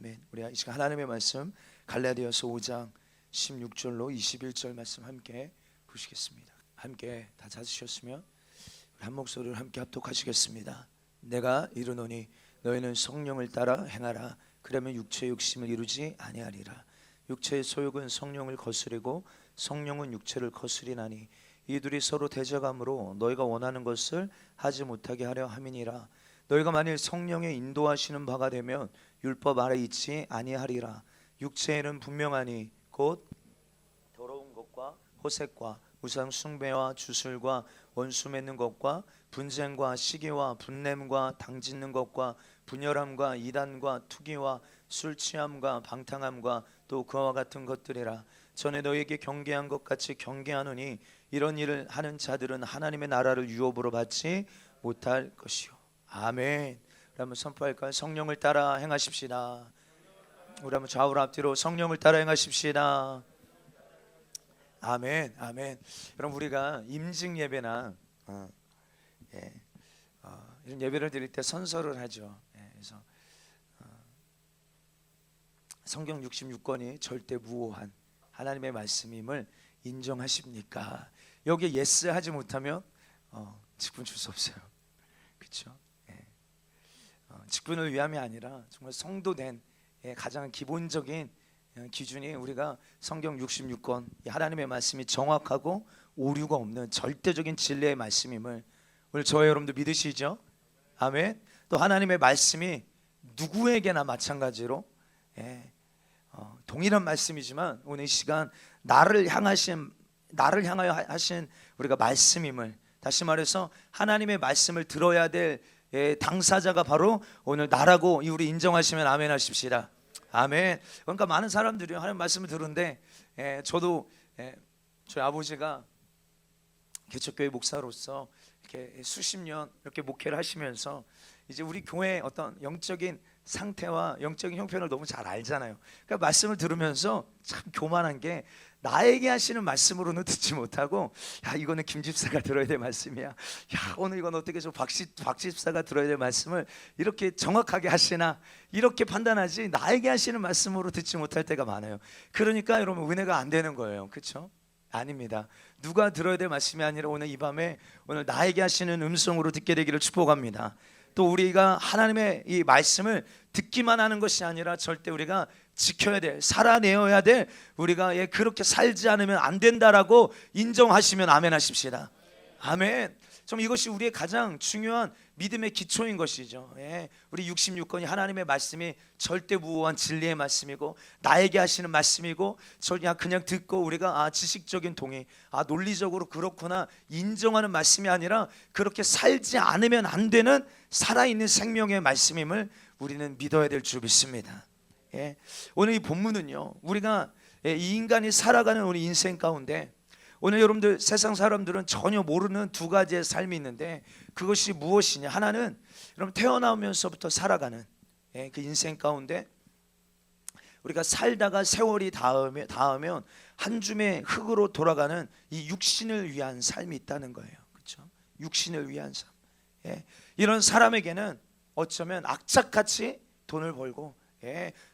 아멘. 우리 이 시간 하나님의 말씀 갈라디아서 5장 16절로 21절 말씀 함께 보시겠습니다. 함께 다 찾으셨으면 한 목소리를 함께 합독하시겠습니다. 내가 이르노니 너희는 성령을 따라 행하라. 그러면 육체의 욕심을 이루지 아니하리라. 육체의 소욕은 성령을 거스리고 성령은 육체를 거스리나니 이 둘이 서로 대적함으로 너희가 원하는 것을 하지 못하게 하려 함이니라. 너희가 만일 성령의 인도하시는 바가 되면 율법 아래 있지 아니하리라. 육체에는 분명하니 곧 더러운 것과 호색과 우상 숭배와 주술과 원수 맺는 것과 분쟁과 시기와 분냄과 당짓는 것과 분열함과 이단과 투기와 술 취함과 방탕함과 또 그와 같은 것들이라. 전에 너희에게 경계한 것 같이 경계하노니 이런 일을 하는 자들은 하나님의 나라를 유업으로 받지 못할 것이요. 아멘. 우리 한번 선포할까요? 성령을 따라 행하십시다. 우리 한번 좌우로 앞뒤로 성령을 따라 행하십시다. 아멘, 아멘. 여러분 우리가 임직 예배나 이런 예배를 드릴 때 선서를 하죠. 그래서 성경 66권이 절대 무오한 하나님의 말씀임을 인정하십니까? 여기에 예스 하지 못하면 직분 줄 수 없어요. 그렇죠? 직분을 위함이 아니라 정말 성도된 가장 기본적인 기준이 우리가 성경 66권 하나님의 말씀이 정확하고 오류가 없는 절대적인 진리의 말씀임을 오늘 저와 여러분도 믿으시죠? 아멘. 또 하나님의 말씀이 누구에게나 마찬가지로 동일한 말씀이지만 오늘 이 시간 나를 향하여 하신 우리가 말씀임을, 다시 말해서 하나님의 말씀을 들어야 될 당사자가 바로 오늘 나라고 우리 인정하시면 아멘 하십시다. 아멘. 그러니까 많은 사람들이 하나님 말씀을 들은데 저도 저희 아버지가 개척교회 목사로서 이렇게 수십 년 이렇게 목회를 하시면서 이제 우리 교회의 어떤 영적인 상태와 영적인 형편을 너무 잘 알잖아요. 그러니까 말씀을 들으면서 참 교만한 게 나에게 하시는 말씀으로는 듣지 못하고 야 이거는 김 집사가 들어야 될 말씀이야. 야 오늘 이건 어떻게 저 박 집사가 들어야 될 말씀을 이렇게 정확하게 하시나 이렇게 판단하지 나에게 하시는 말씀으로 듣지 못할 때가 많아요. 그러니까 여러분 은혜가 안 되는 거예요. 그렇죠? 아닙니다. 누가 들어야 될 말씀이 아니라 오늘 이 밤에 오늘 나에게 하시는 음성으로 듣게 되기를 축복합니다. 또 우리가 하나님의 이 말씀을 듣기만 하는 것이 아니라 절대 우리가 지켜야 될, 살아내어야 될, 우리가 그렇게 살지 않으면 안 된다라고 인정하시면 아멘 하십시다. 아멘. 좀 이것이 우리의 가장 중요한 믿음의 기초인 것이죠. 우리 66권이 하나님의 말씀이 절대 무오한 진리의 말씀이고 나에게 하시는 말씀이고 그냥 듣고 우리가 지식적인 동의, 논리적으로 그렇구나 인정하는 말씀이 아니라 그렇게 살지 않으면 안 되는 살아있는 생명의 말씀임을 우리는 믿어야 될 줄 믿습니다. 오늘 이 본문은요, 우리가 이 인간이 살아가는 우리 인생 가운데 오늘 여러분들 세상 사람들은 전혀 모르는 두 가지의 삶이 있는데 그것이 무엇이냐? 하나는 여러분 태어나면서부터 살아가는 그 인생 가운데 우리가 살다가 세월이 닿으면 한 줌의 흙으로 돌아가는 이 육신을 위한 삶이 있다는 거예요. 그렇죠? 육신을 위한 삶. 이런 사람에게는 어쩌면 악착같이 돈을 벌고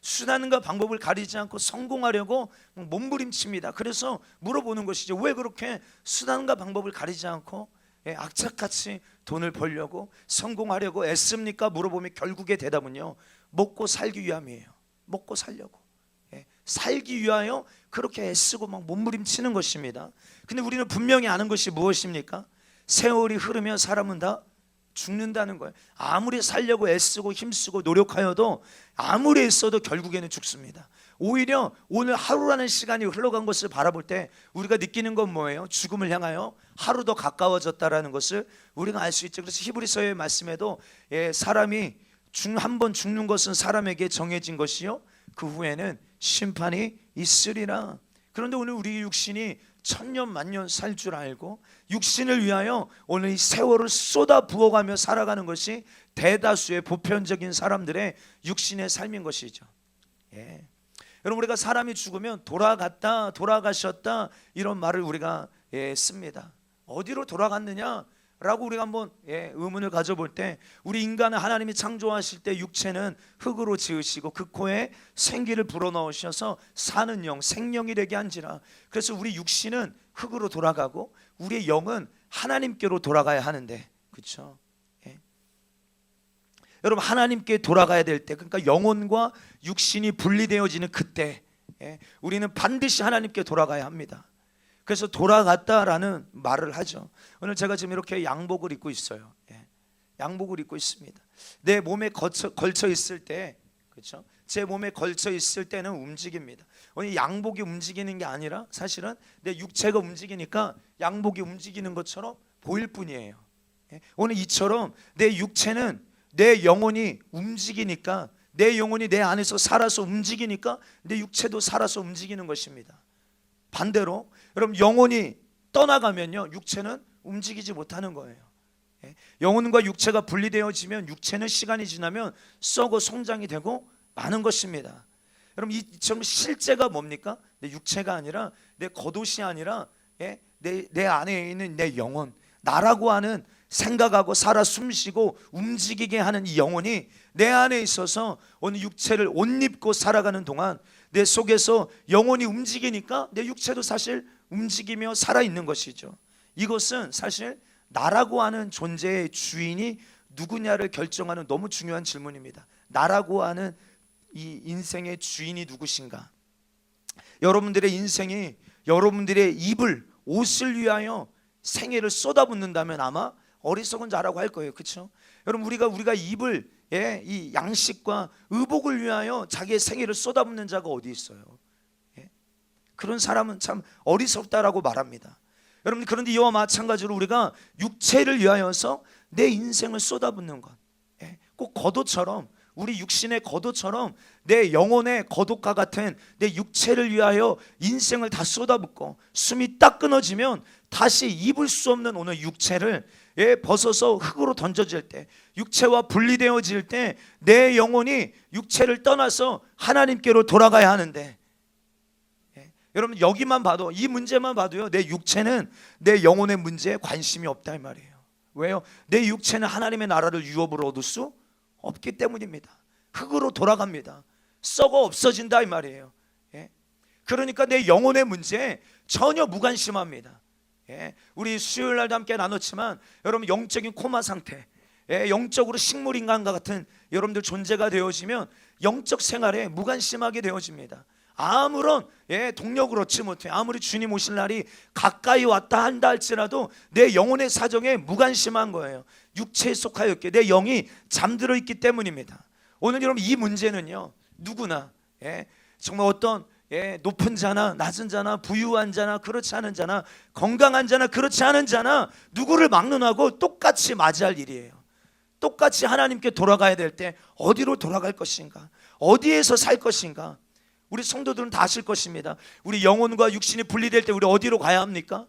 수단과 방법을 가리지 않고 성공하려고 몸부림칩니다. 그래서 물어보는 것이죠. 왜 그렇게 수단과 방법을 가리지 않고 악착같이 돈을 벌려고 성공하려고 애씁니까? 물어보면 결국의 대답은요, 먹고 살기 위함이에요. 먹고 살려고 살기 위하여 그렇게 애쓰고 막 몸부림치는 것입니다. 근데 우리는 분명히 아는 것이 무엇입니까? 세월이 흐르면 사람은 다 죽는다는 거예요. 아무리 살려고 애쓰고 힘쓰고 노력하여도 아무리 애써도 결국에는 죽습니다. 오히려 오늘 하루라는 시간이 흘러간 것을 바라볼 때 우리가 느끼는 건 뭐예요? 죽음을 향하여 하루 더 가까워졌다라는 것을 우리가 알 수 있죠. 그래서 히브리서의 말씀에도 사람이 한 번 죽는 것은 사람에게 정해진 것이요 그 후에는 심판이 있으리라. 그런데 오늘 우리 육신이 천년 만년 살 줄 알고 육신을 위하여 오늘 이 세월을 쏟아 부어가며 살아가는 것이 대다수의 보편적인 사람들의 육신의 삶인 것이죠. 여러분 우리가 사람이 죽으면 돌아갔다 돌아가셨다 이런 말을 우리가 씁니다. 어디로 돌아갔느냐? 라고 우리가 한번 의문을 가져볼 때, 우리 인간은 하나님이 창조하실 때 육체는 흙으로 지으시고 그 코에 생기를 불어넣으셔서 사는 영, 생명이 되게 한지라. 그래서 우리 육신은 흙으로 돌아가고 우리의 영은 하나님께로 돌아가야 하는데, 그렇죠? 여러분, 하나님께 돌아가야 될 때, 그러니까 영혼과 육신이 분리되어지는 그때 우리는 반드시 하나님께 돌아가야 합니다. 그래서 돌아갔다라는 말을 하죠. 오늘 제가 지금 이렇게 양복을 입고 있어요. 양복을 입고 있습니다. 내 몸에 걸쳐 있을 때, 그렇죠? 제 몸에 걸쳐 있을 때는 움직입니다. 오늘 양복이 움직이는 게 아니라 사실은 내 육체가 움직이니까 양복이 움직이는 것처럼 보일 뿐이에요. 오늘 이처럼 내 육체는, 내 영혼이 움직이니까, 내 영혼이 내 안에서 살아서 움직이니까 내 육체도 살아서 움직이는 것입니다. 반대로 여러분, 영혼이 떠나가면요, 육체는 움직이지 못하는 거예요. 영혼과 육체가 분리되어지면 육체는 시간이 지나면 썩어 성장이 되고 마는 것입니다. 여러분, 이처럼 실제가 뭡니까? 내 육체가 아니라, 내 겉옷이 아니라 내 안에 있는 내 영혼, 나라고 하는 생각하고 살아 숨쉬고 움직이게 하는 이 영혼이 내 안에 있어서 오늘 육체를 옷 입고 살아가는 동안 내 속에서 영혼이 움직이니까 내 육체도 사실 움직이며 살아있는 것이죠. 이것은 사실 나라고 하는 존재의 주인이 누구냐를 결정하는 너무 중요한 질문입니다. 나라고 하는 이 인생의 주인이 누구신가? 여러분들의 인생이 여러분들의 입을, 옷을 위하여 생애를 쏟아붓는다면 아마 어리석은 자라고 할 거예요. 그렇죠? 여러분, 우리가 입을 이 양식과 의복을 위하여 자기의 생애를 쏟아붓는 자가 어디 있어요? 그런 사람은 참 어리석다라고 말합니다. 여러분, 그런데 이와 마찬가지로 우리가 육체를 위하여서 내 인생을 쏟아붓는 것, 꼭 겉옷처럼, 우리 육신의 겉옷처럼 내 영혼의 겉옷과 같은 내 육체를 위하여 인생을 다 쏟아붓고 숨이 딱 끊어지면 다시 입을 수 없는 오늘 육체를 벗어서 흙으로 던져질 때, 육체와 분리되어질 때 내 영혼이 육체를 떠나서 하나님께로 돌아가야 하는데, 여러분, 여기만 봐도, 이 문제만 봐도요, 내 육체는 내 영혼의 문제에 관심이 없다 이 말이에요. 왜요? 내 육체는 하나님의 나라를 유업으로 얻을 수 없기 때문입니다. 흙으로 돌아갑니다. 썩어 없어진다 이 말이에요. 그러니까 내 영혼의 문제에 전혀 무관심합니다. 우리 수요일 날도 함께 나눴지만, 여러분, 영적인 코마 상태, 영적으로 식물인간과 같은 여러분들 존재가 되어지면 영적 생활에 무관심하게 되어집니다. 아무런 동력을 얻지 못해, 아무리 주님 오실 날이 가까이 왔다 한다 할지라도 내 영혼의 사정에 무관심한 거예요. 육체에 속하였기에 내 영이 잠들어 있기 때문입니다. 오늘 여러분, 이 문제는요, 누구나 정말 어떤 높은 자나 낮은 자나 부유한 자나 그렇지 않은 자나 건강한 자나 그렇지 않은 자나 누구를 막론하고 똑같이 맞이할 일이에요. 똑같이 하나님께 돌아가야 될 때 어디로 돌아갈 것인가, 어디에서 살 것인가, 우리 성도들은 다 아실 것입니다. 우리 영혼과 육신이 분리될 때 우리 어디로 가야 합니까?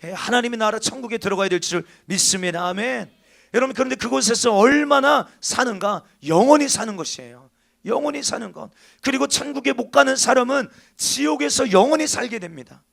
하나님의 나라 천국에 들어가야 될 줄 믿습니다. 아멘. 여러분, 그런데 그곳에서 얼마나 사는가? 영원히 사는 것이에요. 영원히 사는 것. 그리고 천국에 못 가는 사람은 지옥에서 영원히 살게 됩니다.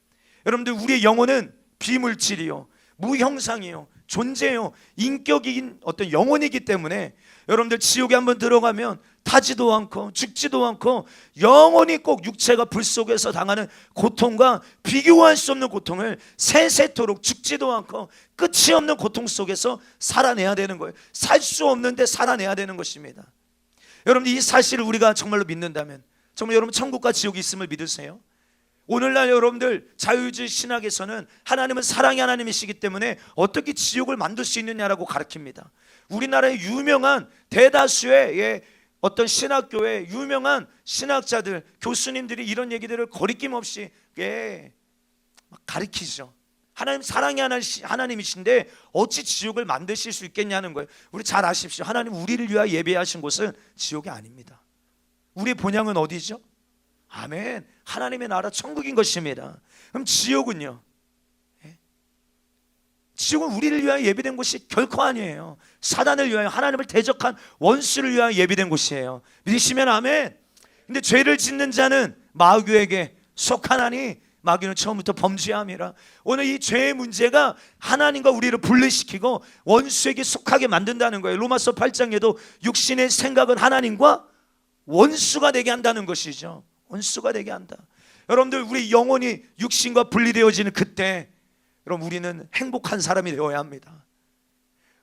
여러분들, 우리의 영혼은 비물질이요, 무형상이요, 존재요, 인격인 어떤 영혼이기 때문에 여러분들, 지옥에 한번 들어가면 타지도 않고 죽지도 않고 영원히 꼭 육체가 불 속에서 당하는 고통과 비교할 수 없는 고통을 세세토록 죽지도 않고 끝이 없는 고통 속에서 살아내야 되는 거예요. 살 수 없는데 살아내야 되는 것입니다. 여러분들, 이 사실을 우리가 정말로 믿는다면, 정말 여러분, 천국과 지옥이 있음을 믿으세요? 오늘날 여러분들 자유주의 신학에서는 하나님은 사랑의 하나님이시기 때문에 어떻게 지옥을 만들 수 있느냐라고 가르칩니다. 우리나라의 유명한 대다수의 어떤 신학교의 유명한 신학자들, 교수님들이 이런 얘기들을 거리낌 없이 가르치죠. 하나님 사랑의 하나님이신데 어찌 지옥을 만드실 수 있겠냐는 거예요. 우리 잘 아십시오. 하나님 우리를 위하여 예배하신 곳은 지옥이 아닙니다. 우리의 본향은 어디죠? 아멘. 하나님의 나라 천국인 것입니다. 그럼 지옥은요? 지옥은 우리를 위하여 예비된 곳이 결코 아니에요. 사단을 위하여, 하나님을 대적한 원수를 위하여 예비된 곳이에요. 믿으시면 아멘. 근데 죄를 짓는 자는 마귀에게 속하나니 마귀는 처음부터 범죄함이라. 오늘 이 죄의 문제가 하나님과 우리를 분리시키고 원수에게 속하게 만든다는 거예요. 로마서 8장에도 육신의 생각은 하나님과 원수가 되게 한다는 것이죠. 원수가 되게 한다. 여러분들, 우리 영혼이 육신과 분리되어지는 그때 여러분, 우리는 행복한 사람이 되어야 합니다.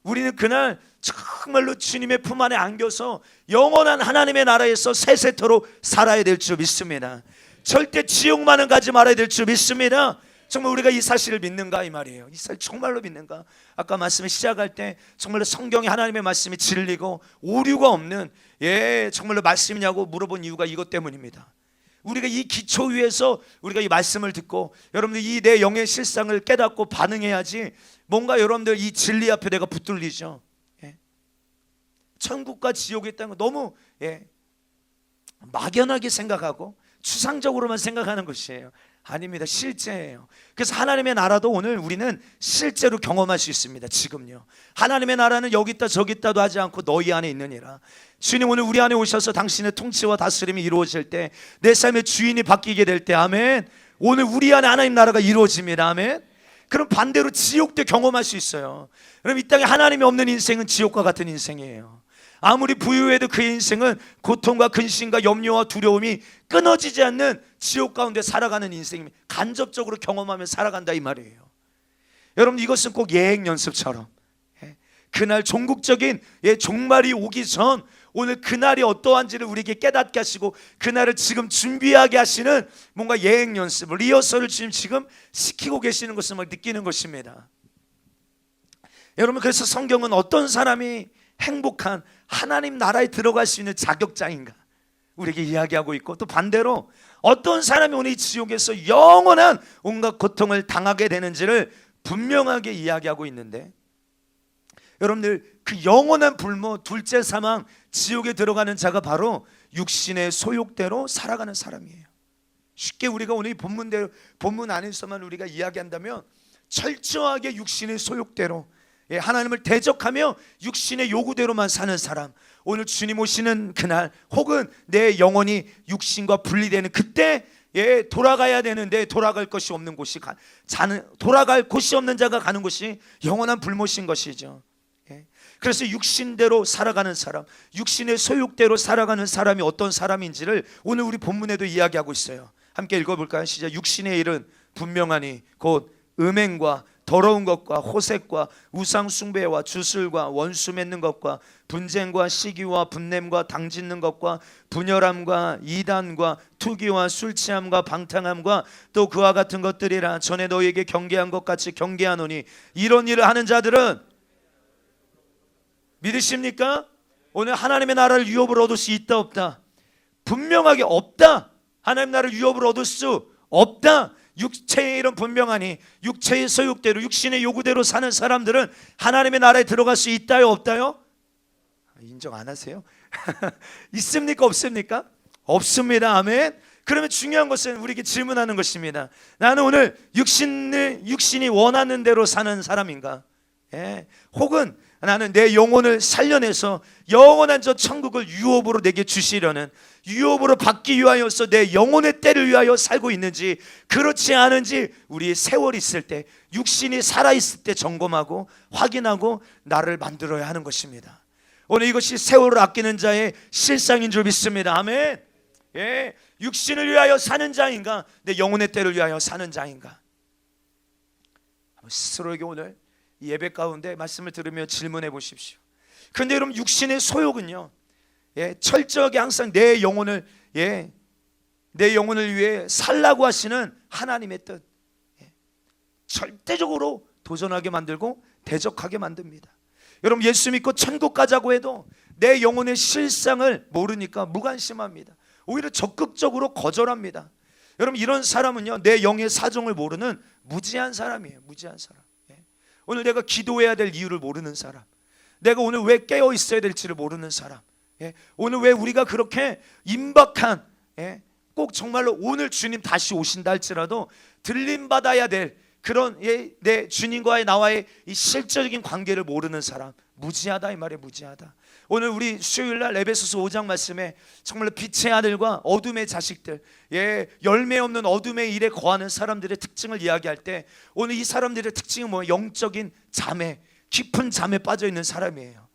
우리는 그날 정말로 주님의 품 안에 안겨서 영원한 하나님의 나라에서 세세토록 살아야 될 줄 믿습니다. 절대 지옥만은 가지 말아야 될 줄 믿습니다. 정말 우리가 이 사실을 믿는가, 이 말이에요. 이 사실 정말로 믿는가? 아까 말씀을 시작할 때 정말로 성경에 하나님의 말씀이 진리고 오류가 없는 정말로 말씀이냐고 물어본 이유가 이것 때문입니다. 우리가 이 기초 위에서 우리가 이 말씀을 듣고 여러분들 이 내 영의 실상을 깨닫고 반응해야지, 뭔가 여러분들 이 진리 앞에 내가 붙들리죠. 천국과 지옥이 있다는 거 너무 막연하게 생각하고 추상적으로만 생각하는 것이에요. 아닙니다. 실제예요. 그래서 하나님의 나라도 오늘 우리는 실제로 경험할 수 있습니다. 지금요. 하나님의 나라는 여기 있다 저기 있다도 하지 않고 너희 안에 있느니라. 주님 오늘 우리 안에 오셔서 당신의 통치와 다스림이 이루어질 때, 내 삶의 주인이 바뀌게 될 때, 아멘. 오늘 우리 안에 하나님 나라가 이루어집니다. 아멘. 그럼 반대로 지옥도 경험할 수 있어요. 그럼 이 땅에 하나님이 없는 인생은 지옥과 같은 인생이에요. 아무리 부유해도 그 인생은 고통과 근심과 염려와 두려움이 끊어지지 않는 지옥 가운데 살아가는 인생입니다. 간접적으로 경험하며 살아간다, 이 말이에요. 여러분, 이것은 꼭 예행 연습처럼 그날 종국적인 종말이 오기 전 오늘 그날이 어떠한지를 우리에게 깨닫게 하시고 그날을 지금 준비하게 하시는 뭔가 예행 연습, 리허설을 지금 시키고 계시는 것을 느끼는 것입니다. 여러분, 그래서 성경은 어떤 사람이 행복한 하나님 나라에 들어갈 수 있는 자격자인가 우리에게 이야기하고 있고, 또 반대로 어떤 사람이 오늘 이 지옥에서 영원한 온갖 고통을 당하게 되는지를 분명하게 이야기하고 있는데, 여러분들, 그 영원한 불모, 둘째 사망, 지옥에 들어가는 자가 바로 육신의 소욕대로 살아가는 사람이에요. 쉽게 우리가 오늘 이 본문 안에서만 우리가 이야기한다면 철저하게 육신의 소욕대로, 하나님을 대적하며 육신의 요구대로만 사는 사람, 오늘 주님 오시는 그날 혹은 내 영혼이 육신과 분리되는 그때 돌아가야 되는데 돌아갈 것이 없는 곳이 돌아갈 곳이 없는 자가 가는 곳이 영원한 불못인 것이죠. 그래서 육신대로 살아가는 사람, 육신의 소욕대로 살아가는 사람이 어떤 사람인지를 오늘 우리 본문에도 이야기하고 있어요. 함께 읽어볼까요? 시작. 육신의 일은 분명하니 곧 음행과 더러운 것과 호색과 우상 숭배와 주술과 원수 맺는 것과 분쟁과 시기와 분냄과 당짓는 것과 분열함과 이단과 투기와 술 취함과 방탕함과 또 그와 같은 것들이라. 전에 너희에게 경계한 것 같이 경계하노니 이런 일을 하는 자들은, 믿으십니까? 오늘 하나님의 나라를 유업으로 얻을 수 있다 없다? 분명하게 없다. 하나님의 나라를 유업으로 얻을 수 없다. 육체의 일은 분명하니 육체의 소욕대로 육신의 요구대로 사는 사람들은 하나님의 나라에 들어갈 수 있다요 없다요? 인정 안 하세요? 있습니까 없습니까? 없습니다. 아멘. 그러면 중요한 것은 우리에게 질문하는 것입니다. 나는 오늘 육신이 원하는 대로 사는 사람인가? 혹은 나는 내 영혼을 살려내서 영원한 저 천국을 유업으로 내게 주시려는, 유업으로 받기 위하여서 내 영혼의 때를 위하여 살고 있는지, 그렇지 않은지 우리의 세월이 있을 때, 육신이 살아있을 때 점검하고 확인하고 나를 만들어야 하는 것입니다. 오늘 이것이 세월을 아끼는 자의 실상인 줄 믿습니다. 아멘. 육신을 위하여 사는 자인가, 내 영혼의 때를 위하여 사는 자인가? 스스로에게 오늘 이 예배 가운데 말씀을 들으며 질문해 보십시오. 그런데 여러분, 육신의 소욕은요, 철저하게 항상 내 영혼을 위해 살라고 하시는 하나님의 뜻, 절대적으로 도전하게 만들고 대적하게 만듭니다. 여러분, 예수 믿고 천국 가자고 해도 내 영혼의 실상을 모르니까 무관심합니다. 오히려 적극적으로 거절합니다. 여러분, 이런 사람은요, 내 영의 사정을 모르는 무지한 사람이에요. 무지한 사람. 오늘 내가 기도해야 될 이유를 모르는 사람, 내가 오늘 왜 깨어 있어야 될지를 모르는 사람, 오늘 왜 우리가 그렇게 임박한, 꼭 정말로 오늘 주님 다시 오신다 할지라도 들림받아야 될 그런 내 주님과의 나와의 이 실질적인 관계를 모르는 사람, 무지하다 이 말이에요. 무지하다. 오늘 우리 수요일날 에베소서 5장 말씀에 정말로 빛의 아들과 어둠의 자식들, 열매 없는 어둠의 일에 거하는 사람들의 특징을 이야기할 때 오늘 이 사람들의 특징은 뭐예요? 영적인 잠에, 깊은 잠에 빠져 있는 사람이에요.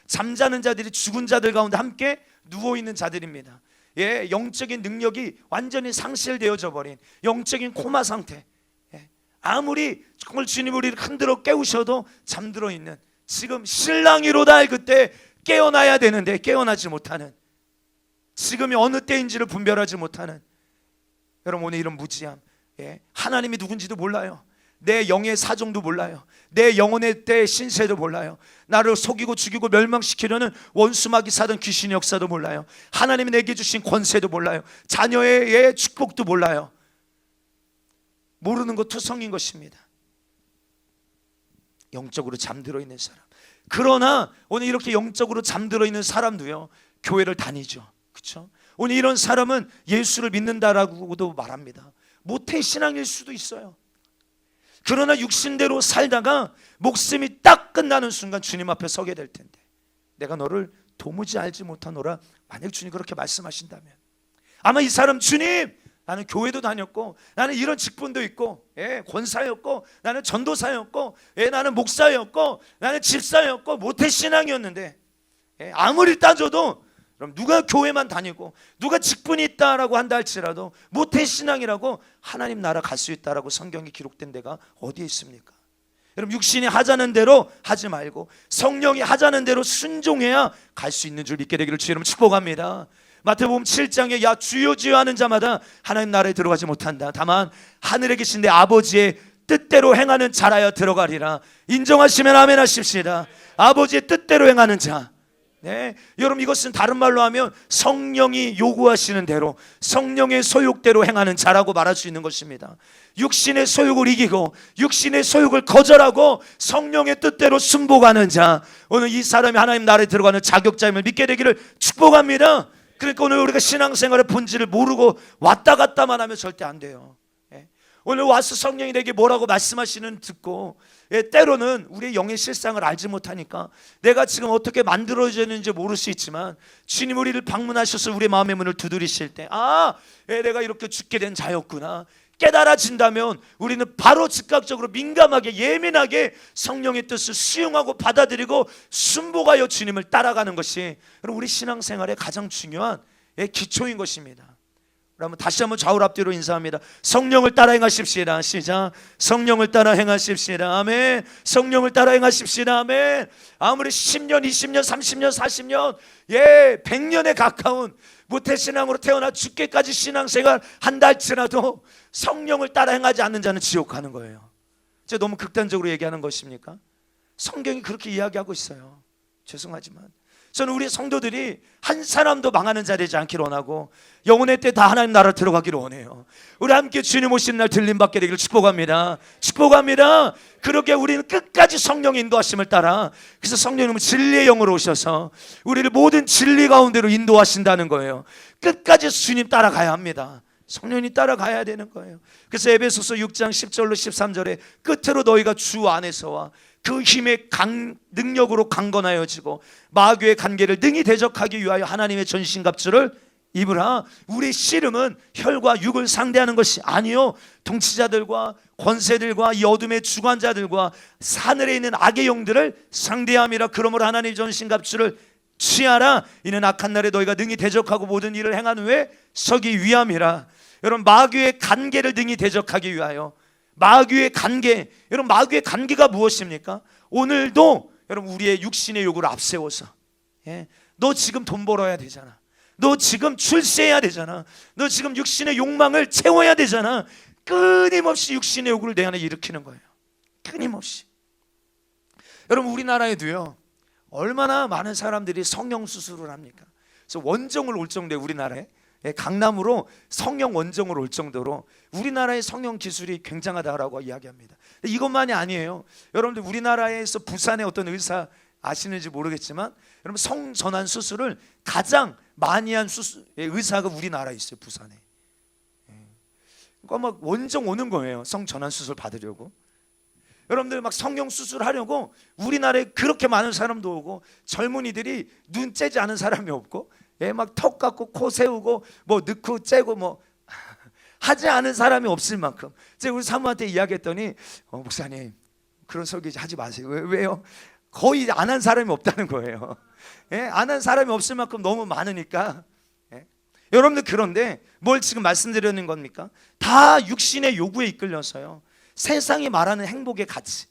잠자는 자들이 죽은 자들 가운데 함께 누워있는 자들입니다. 영적인 능력이 완전히 상실되어져 버린 영적인 코마 상태. 아무리 정말 주님 우리를 흔들어 깨우셔도 잠들어 있는, 지금 신랑이로다 할 그때 깨어나야 되는데 깨어나지 못하는, 지금이 어느 때인지를 분별하지 못하는, 여러분 오늘 이런 무지함, 하나님이 누군지도 몰라요. 내 영의 사정도 몰라요. 내 영혼의 때 신세도 몰라요. 나를 속이고 죽이고 멸망시키려는 원수마귀 사던 귀신의 역사도 몰라요. 하나님이 내게 주신 권세도 몰라요. 자녀의 축복도 몰라요. 모르는 것 투성인 것입니다. 영적으로 잠들어 있는 사람. 그러나 오늘 이렇게 영적으로 잠들어 있는 사람도요, 교회를 다니죠. 그렇죠? 오늘 이런 사람은 예수를 믿는다라고도 말합니다. 모태 신앙일 수도 있어요. 그러나 육신대로 살다가 목숨이 딱 끝나는 순간 주님 앞에 서게 될 텐데, 내가 너를 도무지 알지 못하노라, 만약 주님 그렇게 말씀하신다면 아마 이 사람, 주님 나는 교회도 다녔고 나는 이런 직분도 있고 권사였고 나는 전도사였고 나는 목사였고 나는 집사였고 모태신앙이었는데, 아무리 따져도 그럼 누가 교회만 다니고 누가 직분이 있다라고 한다 할지라도 모태신앙이라고 하나님 나라 갈 수 있다라고 성경이 기록된 데가 어디에 있습니까? 여러분 육신이 하자는 대로 하지 말고 성령이 하자는 대로 순종해야 갈 수 있는 줄 믿게 되기를 주의 이름으로 축복합니다. 마태복음 7장에 야 주여 주여 하는 자마다 하나님 나라에 들어가지 못한다. 다만 하늘에 계신 내 아버지의 뜻대로 행하는 자라야 들어가리라. 인정하시면 아멘 하십시다. 아버지의 뜻대로 행하는 자. 여러분 이것은 다른 말로 하면 성령이 요구하시는 대로 성령의 소욕대로 행하는 자라고 말할 수 있는 것입니다. 육신의 소욕을 이기고 육신의 소욕을 거절하고 성령의 뜻대로 순복하는 자, 오늘 이 사람이 하나님 나라에 들어가는 자격자임을 믿게 되기를 축복합니다. 그러니까 오늘 우리가 신앙생활의 본질을 모르고 왔다 갔다만 하면 절대 안 돼요. 오늘 와서 성령이 내게 뭐라고 말씀하시는 듣고 때로는 우리의 영의 실상을 알지 못하니까 내가 지금 어떻게 만들어졌는지 모를 수 있지만 주님 우리를 방문하셔서 우리의 마음의 문을 두드리실 때 내가 이렇게 죽게 된 자였구나 깨달아진다면 우리는 바로 즉각적으로 민감하게 예민하게 성령의 뜻을 수용하고 받아들이고 순복하여 주님을 따라가는 것이 우리 신앙생활의 가장 중요한 기초인 것입니다. 그러면 다시 한번 좌우를 앞뒤로 인사합니다. 성령을 따라 행하십시다. 시작. 성령을 따라 행하십시다. 아멘. 성령을 따라 행하십시다. 아멘. 아무리 10년, 20년, 30년, 40년 100년에 가까운 모태신앙으로 태어나 죽게까지 신앙생활 한다 할지라도 성령을 따라 행하지 않는 자는 지옥 가는 거예요. 제가 너무 극단적으로 얘기하는 것입니까? 성경이 그렇게 이야기하고 있어요. 죄송하지만 저는 우리 성도들이 한 사람도 망하는 자 되지 않기를 원하고 영혼의 때 다 하나님 나라 들어가기를 원해요. 우리 함께 주님 오시는 날 들림받게 되기를 축복합니다. 축복합니다. 그렇게 우리는 끝까지 성령의 인도하심을 따라, 그래서 성령님은 진리의 영으로 오셔서 우리를 모든 진리 가운데로 인도하신다는 거예요. 끝까지 주님 따라가야 합니다. 성령이 따라가야 되는 거예요. 그래서 에베소서 6장 10절로 13절에 끝으로 너희가 주 안에서와 그 힘의 능력으로 강건하여지고 마귀의 관계를 능히 대적하기 위하여 하나님의 전신갑주를 입으라. 우리의 씨름은 혈과 육을 상대하는 것이 아니요 통치자들과 권세들과 이 어둠의 주관자들과 하늘에 있는 악의 영들을 상대함이라. 그러므로 하나님의 전신갑주를 취하라. 이는 악한 날에 너희가 능히 대적하고 모든 일을 행한 후에 서기 위함이라. 여러분 마귀의 관계를 능히 대적하기 위하여, 마귀의 관계, 여러분 마귀의 관계가 무엇입니까? 오늘도 여러분 우리의 육신의 욕구를 앞세워서 너 지금 돈 벌어야 되잖아, 너 지금 출세해야 되잖아, 너 지금 육신의 욕망을 채워야 되잖아, 끊임없이 육신의 욕구를 내 안에 일으키는 거예요. 끊임없이. 여러분 우리나라에도요 얼마나 많은 사람들이 성형수술을 합니까? 그래서 원정을 올 정도에 우리나라에 강남으로 성형 원정을 올 정도로 우리나라의 성형 기술이 굉장하다라고 이야기합니다. 이것만이 아니에요. 여러분들 우리나라에서 부산의 어떤 의사 아시는지 모르겠지만 여러분 성전환 수술을 가장 많이 한 의사가 우리나라에 있어요. 부산에. 막 원정 오는 거예요. 성 전환 수술 받으려고. 여러분들 막 성형 수술하려고 우리나라에 그렇게 많은 사람도 오고, 젊은이들이 눈 째지 않은 사람이 없고, 막 턱 깎고 코 세우고 뭐 넣고 째고 뭐 하지 않은 사람이 없을 만큼. 제가 우리 사모한테 이야기했더니 목사님 그런 설교 하지 마세요. 왜요? 거의 안 한 사람이 없다는 거예요. 안 한 사람이 없을 만큼 너무 많으니까. 여러분들, 그런데 뭘 지금 말씀드리는 겁니까? 다 육신의 요구에 이끌려서요, 세상이 말하는 행복의 가치,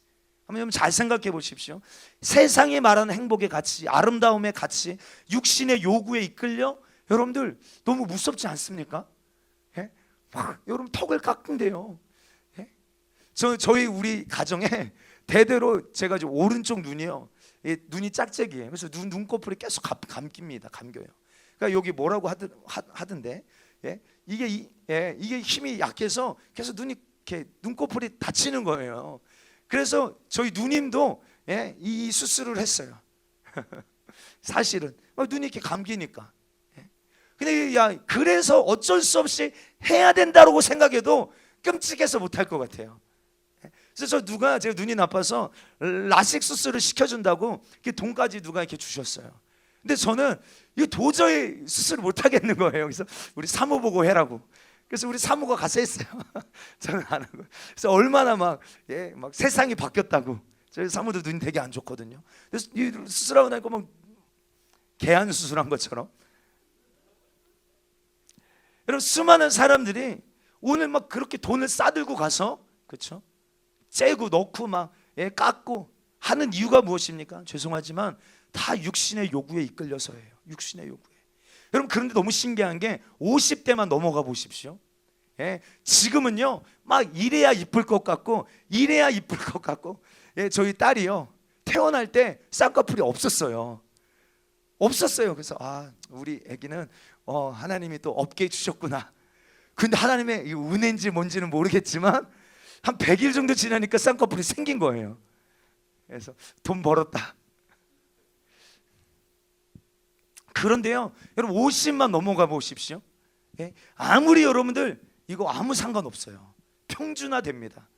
한번 잘 생각해 보십시오. 세상이 말하는 행복의 가치, 아름다움의 가치, 육신의 요구에 이끌려 여러분들 너무 무섭지 않습니까? 막 여러분 턱을 깎은데요. 저희 우리 가정에 대대로 제가 지금 오른쪽 눈이요, 눈이 짝짝이에요. 그래서 눈꺼풀이 계속 감깁니다. 감겨요. 그러니까 여기 뭐라고 하던데, 이게 힘이 약해서 계속 눈이 이렇게 눈꺼풀이 다치는 거예요. 그래서 저희 누님도 이 수술을 했어요. 사실은 눈이 이렇게 감기니까. 근데 그래서 어쩔 수 없이 해야 된다고 생각해도 끔찍해서 못할 것 같아요. 그래서 제가 눈이 나빠서 라식 수술을 시켜준다고 돈까지 누가 이렇게 주셨어요. 근데 저는 이거 도저히 수술을 못 하겠는 거예요. 그래서 우리 사모 보고 해라고. 그래서 우리 사모가 가서 했어요. 저는 안 하고. 그래서 얼마나 막 세상이 바뀌었다고. 저희 사모도 눈이 되게 안 좋거든요. 그래서 이 수술하고 나니까 막 개안 수술한 것처럼. 여러분, 수많은 사람들이 오늘 막 그렇게 돈을 싸들고 가서, 그렇죠? 째고 넣고 막 깎고 하는 이유가 무엇입니까? 죄송하지만 다 육신의 요구에 이끌려서예요. 육신의 요구에. 여러분, 그런데 너무 신기한 게 50대만 넘어가 보십시오. 지금은요 막 이래야 이쁠 것 같고 이래야 이쁠 것 같고. 저희 딸이요 태어날 때 쌍꺼풀이 없었어요. 그래서 우리 아기는 하나님이 또 없게 해주셨구나. 근데 하나님의 은혜인지 뭔지는 모르겠지만 한 100일 정도 지나니까 쌍꺼풀이 생긴 거예요. 그래서 돈 벌었다. 그런데요 여러분, 50만 넘어가 보십시오. 아무리 여러분들 이거 아무 상관없어요. 평준화됩니다.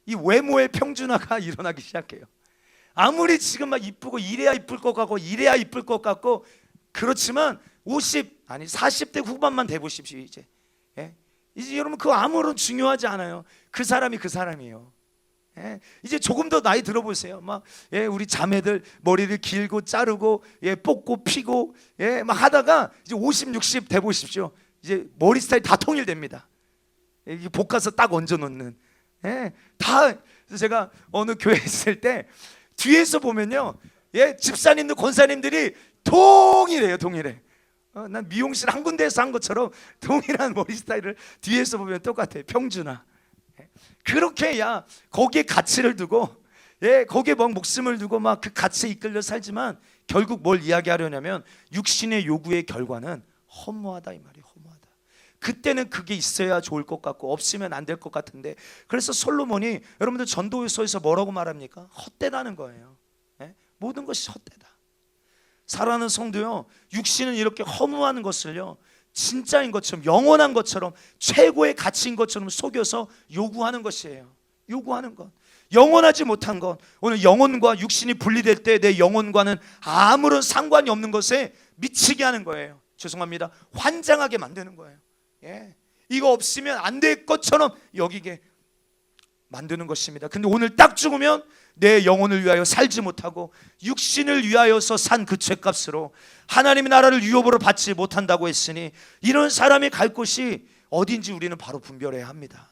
이 외모의 평준화가 일어나기 시작해요. 아무리 지금 막 이쁘고 이래야 이쁠 것 같고 이래야 이쁠 것 같고 그렇지만 40대 후반만 돼 보십시오. 이제 여러분 그거 아무런 중요하지 않아요. 그 사람이 그 사람이에요. 이제 조금 더 나이 들어보세요. 우리 자매들 머리를 길고 자르고 뽑고 피고 막 하다가 이제 50, 60 돼 보십시오. 이제 머리 스타일 다 통일됩니다. 볶아서 딱 얹어 놓는. 다. 그래서 제가 어느 교회 있을 때 뒤에서 보면요, 집사님들 권사님들이 동일해요. 난 미용실 한 군데에서 한 것처럼 동일한 머리 스타일을 뒤에서 보면 똑같아요. 평준화. 그렇게 거기에 가치를 두고 거기에 막 목숨을 두고 막 그 가치에 이끌려 살지만 결국 뭘 이야기하려냐면 육신의 요구의 결과는 허무하다 이 말이에요. 허무하다. 그때는 그게 있어야 좋을 것 같고 없으면 안 될 것 같은데, 그래서 솔로몬이 여러분들 전도서에서 뭐라고 말합니까? 헛되다는 거예요. 모든 것이 헛되다. 사랑하는 성도요, 육신은 이렇게 허무한 것을요 진짜인 것처럼, 영원한 것처럼, 최고의 가치인 것처럼 속여서 요구하는 것이에요. 요구하는 것, 영원하지 못한 것. 오늘 영혼과 육신이 분리될 때 내 영혼과는 아무런 상관이 없는 것에 미치게 하는 거예요. 죄송합니다. 환장하게 만드는 거예요. 이거 없으면 안 될 것처럼 여기게 만드는 것입니다. 근데 오늘 딱 죽으면 내 영혼을 위하여 살지 못하고 육신을 위하여서 산 그 죄값으로 하나님의 나라를 유업으로 받지 못한다고 했으니 이런 사람이 갈 곳이 어딘지 우리는 바로 분별해야 합니다.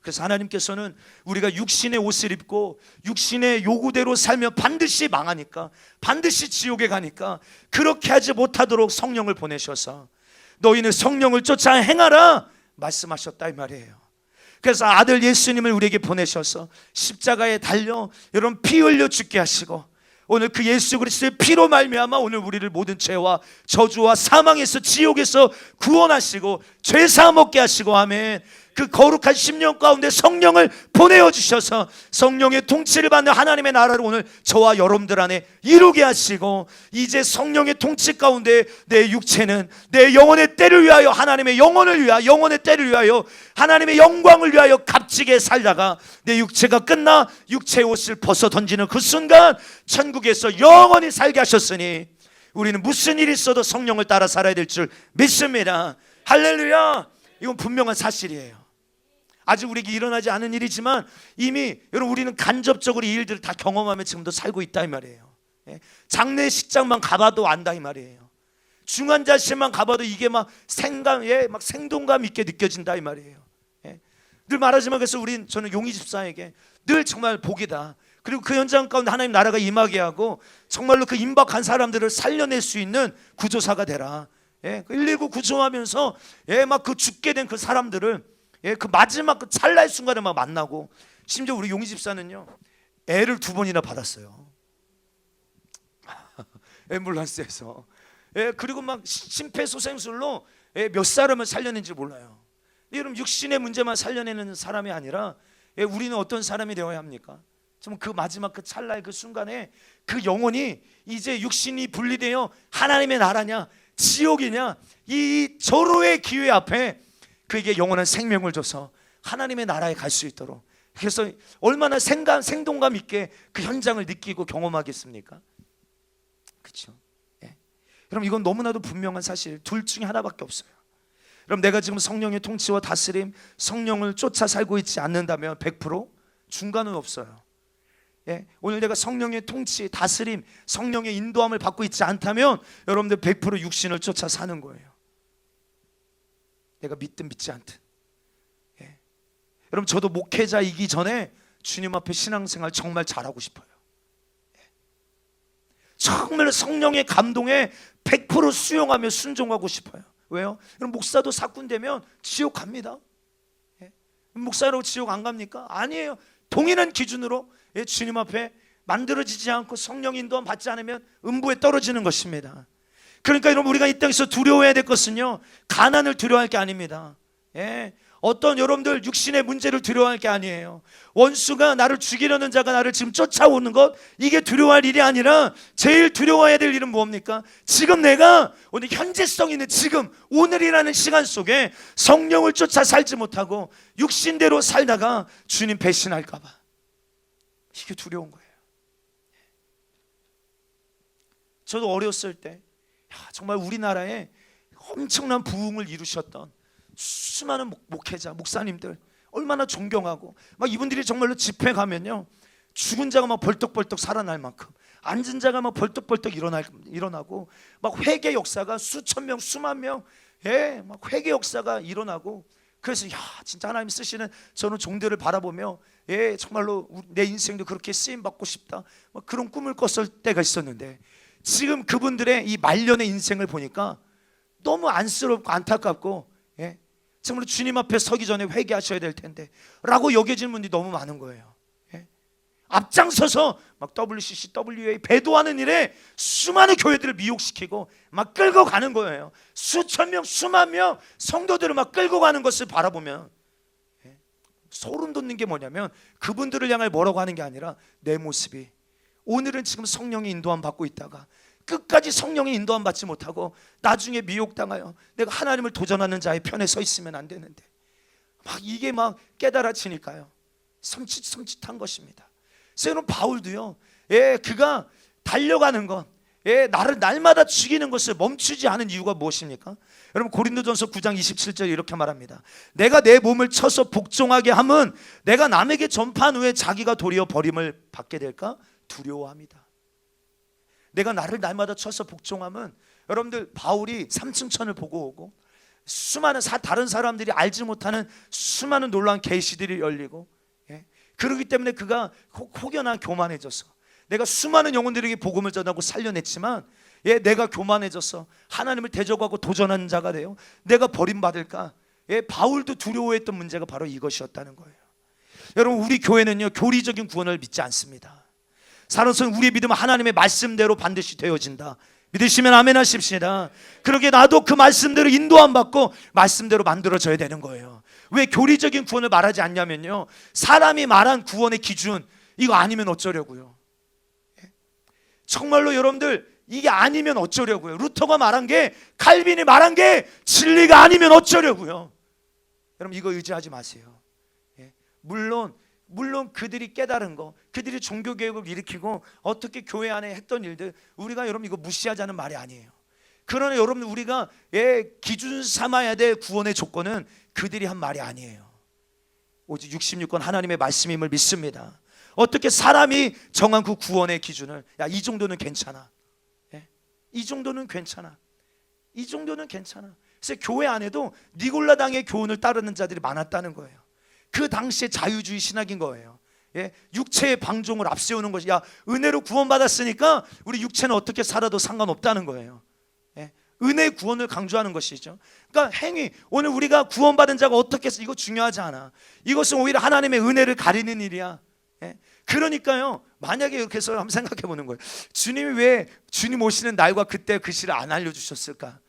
그래서 하나님께서는 우리가 육신의 옷을 입고 육신의 요구대로 살며 반드시 망하니까, 반드시 지옥에 가니까 그렇게 하지 못하도록 성령을 보내셔서 너희는 성령을 쫓아 행하라 말씀하셨다 이 말이에요. 그래서 아들 예수님을 우리에게 보내셔서 십자가에 달려 여러분 피 흘려 죽게 하시고, 오늘 그 예수 그리스도의 피로 말미암아 오늘 우리를 모든 죄와 저주와 사망에서 지옥에서 구원하시고 죄 사함 얻게 하시고, 아멘. 그 거룩한 10년 가운데 성령을 보내어 주셔서 성령의 통치를 받는 하나님의 나라를 오늘 저와 여러분들 안에 이루게 하시고, 이제 성령의 통치 가운데 내 육체는 내 영혼의 때를 위하여, 하나님의 영혼을 위하여, 영혼의 때를 위하여, 하나님의 영광을 위하여 값지게 살다가 내 육체가 끝나 육체의 옷을 벗어 던지는 그 순간 천국에서 영원히 살게 하셨으니 우리는 무슨 일이 있어도 성령을 따라 살아야 될 줄 믿습니다. 할렐루야. 이건 분명한 사실이에요. 아직 우리에게 일어나지 않은 일이지만 이미 여러분 우리는 간접적으로 이 일들을 다 경험하며 지금도 살고 있다 이 말이에요. 장례식장만 가봐도 안다 이 말이에요. 중환자실만 가봐도 이게 막 생동감 있게 느껴진다 이 말이에요. 늘 말하지만, 그래서 저는 용희 집사에게 늘 정말 복이다. 그리고 그 현장 가운데 하나님 나라가 임하게 하고 정말로 그 임박한 사람들을 살려낼 수 있는 구조사가 되라. 119 구조하면서 막 그 죽게 된 그 사람들을 그 마지막 그 찰나의 순간에 막 만나고, 심지어 우리 용희 집사는요 애를 2번이나 받았어요. 앰뷸런스에서. 그리고 막 심폐소생술로 몇 사람을 살려낸지 몰라요. 여러분 육신의 문제만 살려내는 사람이 아니라 우리는 어떤 사람이 되어야 합니까? 정말 그 마지막 그 찰나의 그 순간에 그 영혼이 이제 육신이 분리되어 하나님의 나라냐 지옥이냐, 이 절호의 기회 앞에 그에게 영원한 생명을 줘서 하나님의 나라에 갈 수 있도록, 그래서 얼마나 생동감 있게 그 현장을 느끼고 경험하겠습니까? 그렇죠? 여러분 이건 너무나도 분명한 사실, 둘 중에 하나밖에 없어요. 그럼 내가 지금 성령의 통치와 다스림, 성령을 쫓아 살고 있지 않는다면 100% 중간은 없어요. 오늘 내가 성령의 통치, 다스림, 성령의 인도함을 받고 있지 않다면 여러분들 100% 육신을 쫓아 사는 거예요. 내가 믿든 믿지 않든. 여러분 저도 목회자이기 전에 주님 앞에 신앙생활 정말 잘하고 싶어요. 정말 성령의 감동에 100% 수용하며 순종하고 싶어요. 왜요? 여러분 목사도 사꾼되면 지옥 갑니다. 목사라고 지옥 안 갑니까? 아니에요. 동일한 기준으로 주님 앞에 만들어지지 않고 성령 인도함 받지 않으면 음부에 떨어지는 것입니다. 그러니까 여러분 우리가 이 땅에서 두려워해야 될 것은요, 가난을 두려워할 게 아닙니다. 어떤 여러분들 육신의 문제를 두려워할 게 아니에요. 원수가 나를 죽이려는 자가 나를 지금 쫓아오는 것, 이게 두려워할 일이 아니라 제일 두려워해야 될 일은 뭡니까? 지금 내가 오늘 현재성 있는 지금 오늘이라는 시간 속에 성령을 쫓아 살지 못하고 육신대로 살다가 주님 배신할까 봐, 이게 두려운 거예요. 저도 어렸을 때 정말 우리나라에 엄청난 부흥을 이루셨던 수많은 목회자, 목사님들 얼마나 존경하고, 막 이분들이 정말로 집회 가면요 죽은 자가 막 벌떡벌떡 살아날 만큼, 앉은 자가 막 벌떡벌떡 일어나고, 막 회개 역사가 수천 명, 수만 명, 막 회개 역사가 일어나고, 그래서 진짜 하나님 쓰시는 저는 종들을 바라보며 정말로 내 인생도 그렇게 쓰임 받고 싶다, 막 그런 꿈을 꿨을 때가 있었는데, 지금 그분들의 이 말년의 인생을 보니까 너무 안쓰럽고 안타깝고, 정말 주님 앞에 서기 전에 회개하셔야 될 텐데 라고 여겨지는 분들이 너무 많은 거예요. 앞장서서 막 WCC, WA 배도하는 일에 수많은 교회들을 미혹시키고 막 끌고 가는 거예요. 수천 명, 수만 명 성도들을 막 끌고 가는 것을 바라보면 소름 돋는 게 뭐냐면, 그분들을 향해 뭐라고 하는 게 아니라 내 모습이 오늘은 지금 성령의 인도함 받고 있다가 끝까지 성령의 인도함 받지 못하고 나중에 미혹당하여 내가 하나님을 도전하는 자의 편에 서 있으면 안 되는데, 막 이게 막 깨달아지니까요 섬찟한 것입니다. 그래서 여러분 바울도요, 그가 달려가는 것, 나를 날마다 죽이는 것을 멈추지 않은 이유가 무엇입니까? 여러분 고린도전서 9장 27절 이렇게 말합니다. 내가 내 몸을 쳐서 복종하게 함은 내가 남에게 전파한 후에 자기가 도리어 버림을 받게 될까 두려워합니다. 내가 나를 날마다 쳐서 복종하면, 여러분들 바울이 삼층천을 보고 오고 수많은 다른 사람들이 알지 못하는 수많은 놀라운 계시들이 열리고, 그러기 때문에 그가 혹여나 교만해져서, 내가 수많은 영혼들에게 복음을 전하고 살려냈지만 내가 교만해져서 하나님을 대적하고 도전하는 자가 돼요. 내가 버림받을까? 바울도 두려워했던 문제가 바로 이것이었다는 거예요. 여러분 우리 교회는요 교리적인 구원을 믿지 않습니다. 사로서는 우리의 믿음은 하나님의 말씀대로 반드시 되어진다 믿으시면 아멘 하십시다. 그러게 나도 그 말씀대로 인도함 받고 말씀대로 만들어져야 되는 거예요. 왜 교리적인 구원을 말하지 않냐면요, 사람이 말한 구원의 기준 이거 아니면 어쩌려고요. 정말로 여러분들 이게 아니면 어쩌려고요. 루터가 말한 게, 칼빈이 말한 게 진리가 아니면 어쩌려고요. 여러분 이거 의지하지 마세요. 물론 그들이 깨달은 거, 그들이 종교개혁을 일으키고 어떻게 교회 안에 했던 일들, 우리가 여러분 이거 무시하자는 말이 아니에요. 그러나 여러분 우리가 기준 삼아야 될 구원의 조건은 그들이 한 말이 아니에요. 오직 66권 하나님의 말씀임을 믿습니다. 어떻게 사람이 정한 그 구원의 기준을, 야, 이 정도는 괜찮아, 이 정도는 괜찮아, 이 정도는 괜찮아. 그래서 교회 안에도 니골라당의 교훈을 따르는 자들이 많았다는 거예요. 그 당시에 자유주의 신학인 거예요. 육체의 방종을 앞세우는 것이, 야, 은혜로 구원받았으니까 우리 육체는 어떻게 살아도 상관없다는 거예요. 은혜 구원을 강조하는 것이죠. 그러니까 행위, 오늘 우리가 구원받은 자가 어떻게 해서, 이거 중요하지 않아. 이것은 오히려 하나님의 은혜를 가리는 일이야. 그러니까요, 만약에 이렇게 해서 한번 생각해 보는 거예요. 주님이 왜 주님 오시는 날과 그때 그 시를 안 알려주셨을까?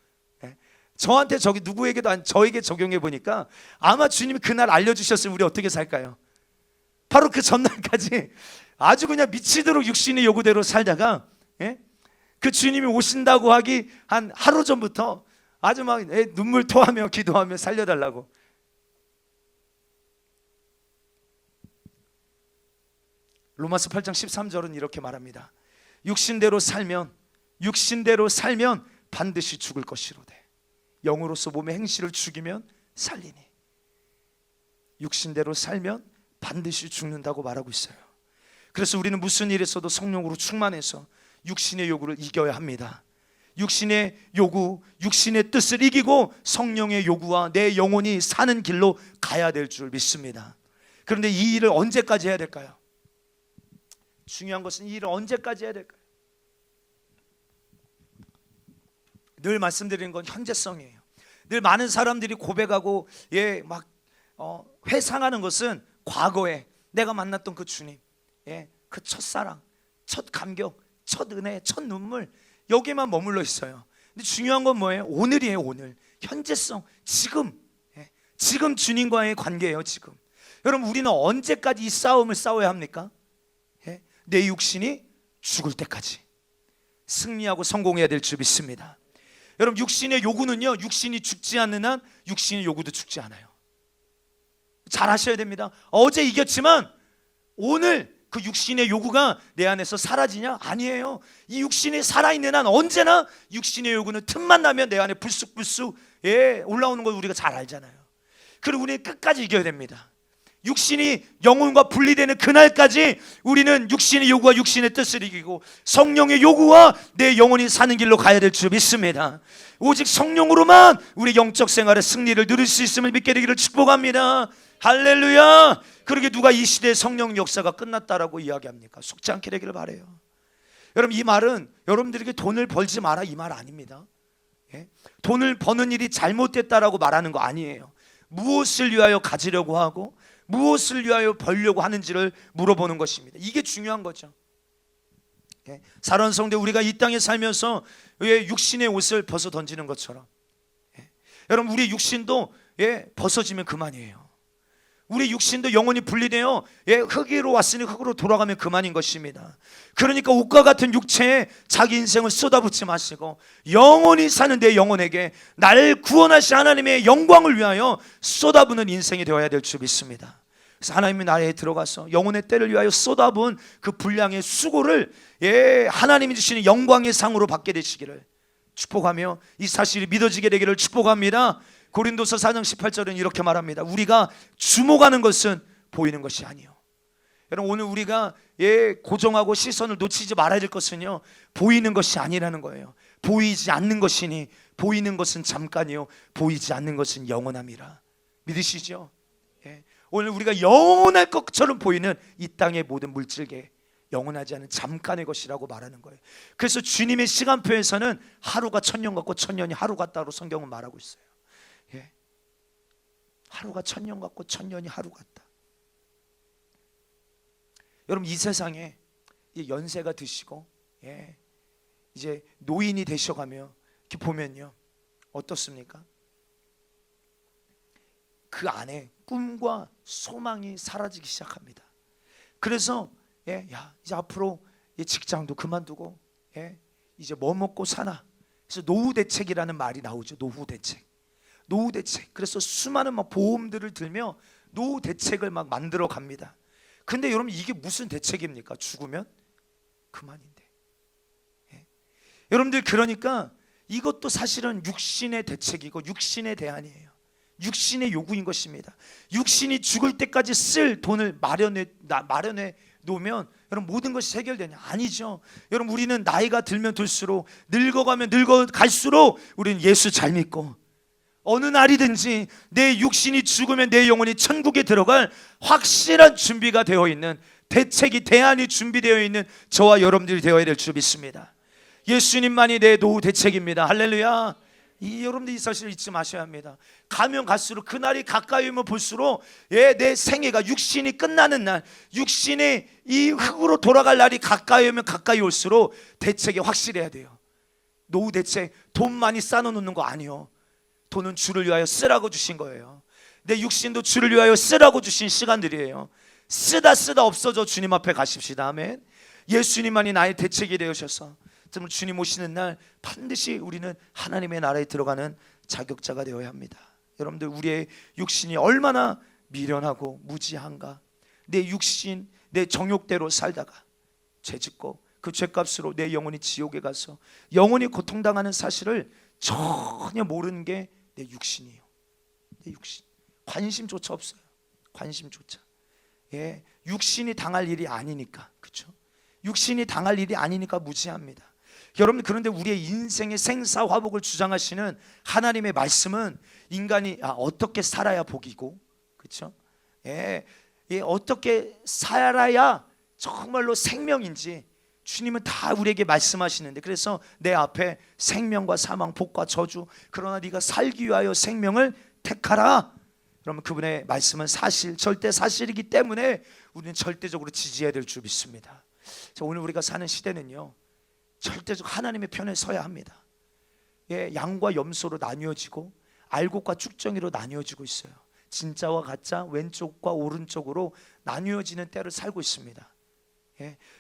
저한테 저기 누구에게도 저에게 적용해 보니까 아마 주님이 그날 알려주셨으면 우리 어떻게 살까요? 바로 그 전날까지 아주 그냥 미치도록 육신의 요구대로 살다가, 그 주님이 오신다고 하기 한 하루 전부터 아주 막 눈물 토하며 기도하며 살려달라고. 로마서 8장 13절은 이렇게 말합니다. 육신대로 살면 반드시 죽을 것이로되 영으로서 몸의 행실을 죽이면 살리니. 육신대로 살면 반드시 죽는다고 말하고 있어요. 그래서 우리는 무슨 일에서도 성령으로 충만해서 육신의 요구를 이겨야 합니다. 육신의 요구, 육신의 뜻을 이기고 성령의 요구와 내 영혼이 사는 길로 가야 될 줄 믿습니다. 그런데 이 일을 언제까지 해야 될까요? 중요한 것은 이 일을 언제까지 해야 될까요? 늘 말씀드리는 건 현재성이에요. 늘 많은 사람들이 고백하고 회상하는 것은 과거에 내가 만났던 그 주님, 그 첫사랑, 첫 감격, 첫 은혜, 첫 눈물, 여기에만 머물러 있어요. 근데 중요한 건 뭐예요? 오늘이에요. 오늘, 현재성, 지금 주님과의 관계예요. 지금. 여러분 우리는 언제까지 이 싸움을 싸워야 합니까? 내 육신이 죽을 때까지 승리하고 성공해야 될 줄 믿습니다. 여러분 육신의 요구는요, 육신이 죽지 않는 한 육신의 요구도 죽지 않아요. 잘 아셔야 됩니다. 어제 이겼지만 오늘 그 육신의 요구가 내 안에서 사라지냐? 아니에요. 이 육신이 살아있는 한 언제나 육신의 요구는 틈만 나면 내 안에 불쑥불쑥 올라오는 걸 우리가 잘 알잖아요. 그리고 우리는 끝까지 이겨야 됩니다. 육신이 영혼과 분리되는 그날까지 우리는 육신의 요구와 육신의 뜻을 이기고 성령의 요구와 내 영혼이 사는 길로 가야 될 줄 믿습니다. 오직 성령으로만 우리 영적 생활의 승리를 누릴 수 있음을 믿게 되기를 축복합니다. 할렐루야. 그러게 누가 이 시대의 성령 역사가 끝났다라고 이야기합니까? 속지 않게 되기를 바라요. 여러분 이 말은 여러분들에게 돈을 벌지 마라 이 말 아닙니다. 돈을 버는 일이 잘못됐다라고 말하는 거 아니에요. 무엇을 위하여 가지려고 하고 무엇을 위하여 벌려고 하는지를 물어보는 것입니다. 이게 중요한 거죠. 사랑하는 성도, 우리가 이 땅에 살면서 육신의 옷을 벗어 던지는 것처럼 여러분 우리 육신도 벗어지면 그만이에요. 우리 육신도 영혼이 분리되어 흙으로 왔으니 흙으로 돌아가면 그만인 것입니다. 그러니까 옷과 같은 육체에 자기 인생을 쏟아붓지 마시고 영원히 사는 내 영혼에게 나를 구원하신 하나님의 영광을 위하여 쏟아부는 인생이 되어야 될 줄 믿습니다. 그래서 하나님이 나에 들어가서 영혼의 때를 위하여 쏟아부은 그 분량의 수고를 하나님이 주시는 영광의 상으로 받게 되시기를 축복하며 이 사실이 믿어지게 되기를 축복합니다. 고린도서 4장 18절은 이렇게 말합니다. 우리가 주목하는 것은 보이는 것이 아니요. 여러분 오늘 우리가 고정하고 시선을 놓치지 말아야 될 것은요, 보이는 것이 아니라는 거예요. 보이지 않는 것이니 보이는 것은 잠깐이요 보이지 않는 것은 영원함이라. 믿으시죠? 오늘 우리가 영원할 것처럼 보이는 이 땅의 모든 물질계 영원하지 않은 잠깐의 것이라고 말하는 거예요. 그래서 주님의 시간표에서는 하루가 천년 같고 천년이 하루 같다고 성경은 말하고 있어요. 하루가 천년 같고 천년이 하루 같다. 여러분 이 세상에 연세가 드시고 이제 노인이 되셔가며 이렇게 보면요, 어떻습니까? 그 안에 꿈과 소망이 사라지기 시작합니다. 그래서 야, 이제 앞으로 직장도 그만두고 이제 뭐 먹고 사나. 그래서 노후 대책이라는 말이 나오죠. 노후 대책. 노후 대책. 그래서 수많은 막 보험들을 들며 노후 대책을 막 만들어 갑니다. 근데 여러분, 이게 무슨 대책입니까? 죽으면 그만인데. 여러분들, 그러니까 이것도 사실은 육신의 대책이고 육신의 대안이에요. 육신의 요구인 것입니다. 육신이 죽을 때까지 쓸 돈을 마련해 놓으면 여러분 모든 것이 해결되냐? 아니죠. 여러분, 우리는 나이가 들면 들수록, 늙어가면 늙어갈수록 우리는 예수 잘 믿고, 어느 날이든지 내 육신이 죽으면 내 영혼이 천국에 들어갈 확실한 준비가 되어 있는, 대책이, 대안이 준비되어 있는 저와 여러분들이 되어야 될 줄 믿습니다. 예수님만이 내 노후 대책입니다. 할렐루야. 여러분들 이 사실을 잊지 마셔야 합니다. 가면 갈수록, 그날이 가까이 오면 볼수록 내 생애가, 육신이 끝나는 날, 육신이 이 흙으로 돌아갈 날이 가까이 오면 가까이 올수록 대책이 확실해야 돼요. 노후 대책, 돈 많이 쌓아놓는 거 아니요. 돈은 주를 위하여 쓰라고 주신 거예요. 내 육신도 주를 위하여 쓰라고 주신 시간들이에요. 쓰다 없어져 주님 앞에 가십시다. 아멘. 예수님만이 나의 대책이 되어셔서 정말 주님 오시는 날 반드시 우리는 하나님의 나라에 들어가는 자격자가 되어야 합니다. 여러분들, 우리의 육신이 얼마나 미련하고 무지한가. 내 육신, 내 정욕대로 살다가 죄짓고 그 죄값으로 내 영혼이 지옥에 가서 영혼이 고통당하는 사실을 전혀 모르는 게 내 육신이에요. 내 육신. 관심조차 없어요. 관심조차. 육신이 당할 일이 아니니까. 그렇죠? 육신이 당할 일이 아니니까 무지합니다. 여러분, 그런데 우리의 인생의 생사화복을 주장하시는 하나님의 말씀은 인간이 어떻게 살아야 복이고, 그렇죠? 어떻게 살아야 정말로 생명인지 주님은 다 우리에게 말씀하시는데, 그래서 내 앞에 생명과 사망, 복과 저주, 그러나 네가 살기 위하여 생명을 택하라. 그러면 그분의 말씀은 사실, 절대 사실이기 때문에 우리는 절대적으로 지지해야 될 줄 믿습니다. 오늘 우리가 사는 시대는요, 절대적으로 하나님의 편에 서야 합니다. 양과 염소로 나뉘어지고 알곡과 쭉정이로 나뉘어지고 있어요. 진짜와 가짜, 왼쪽과 오른쪽으로 나뉘어지는 때를 살고 있습니다.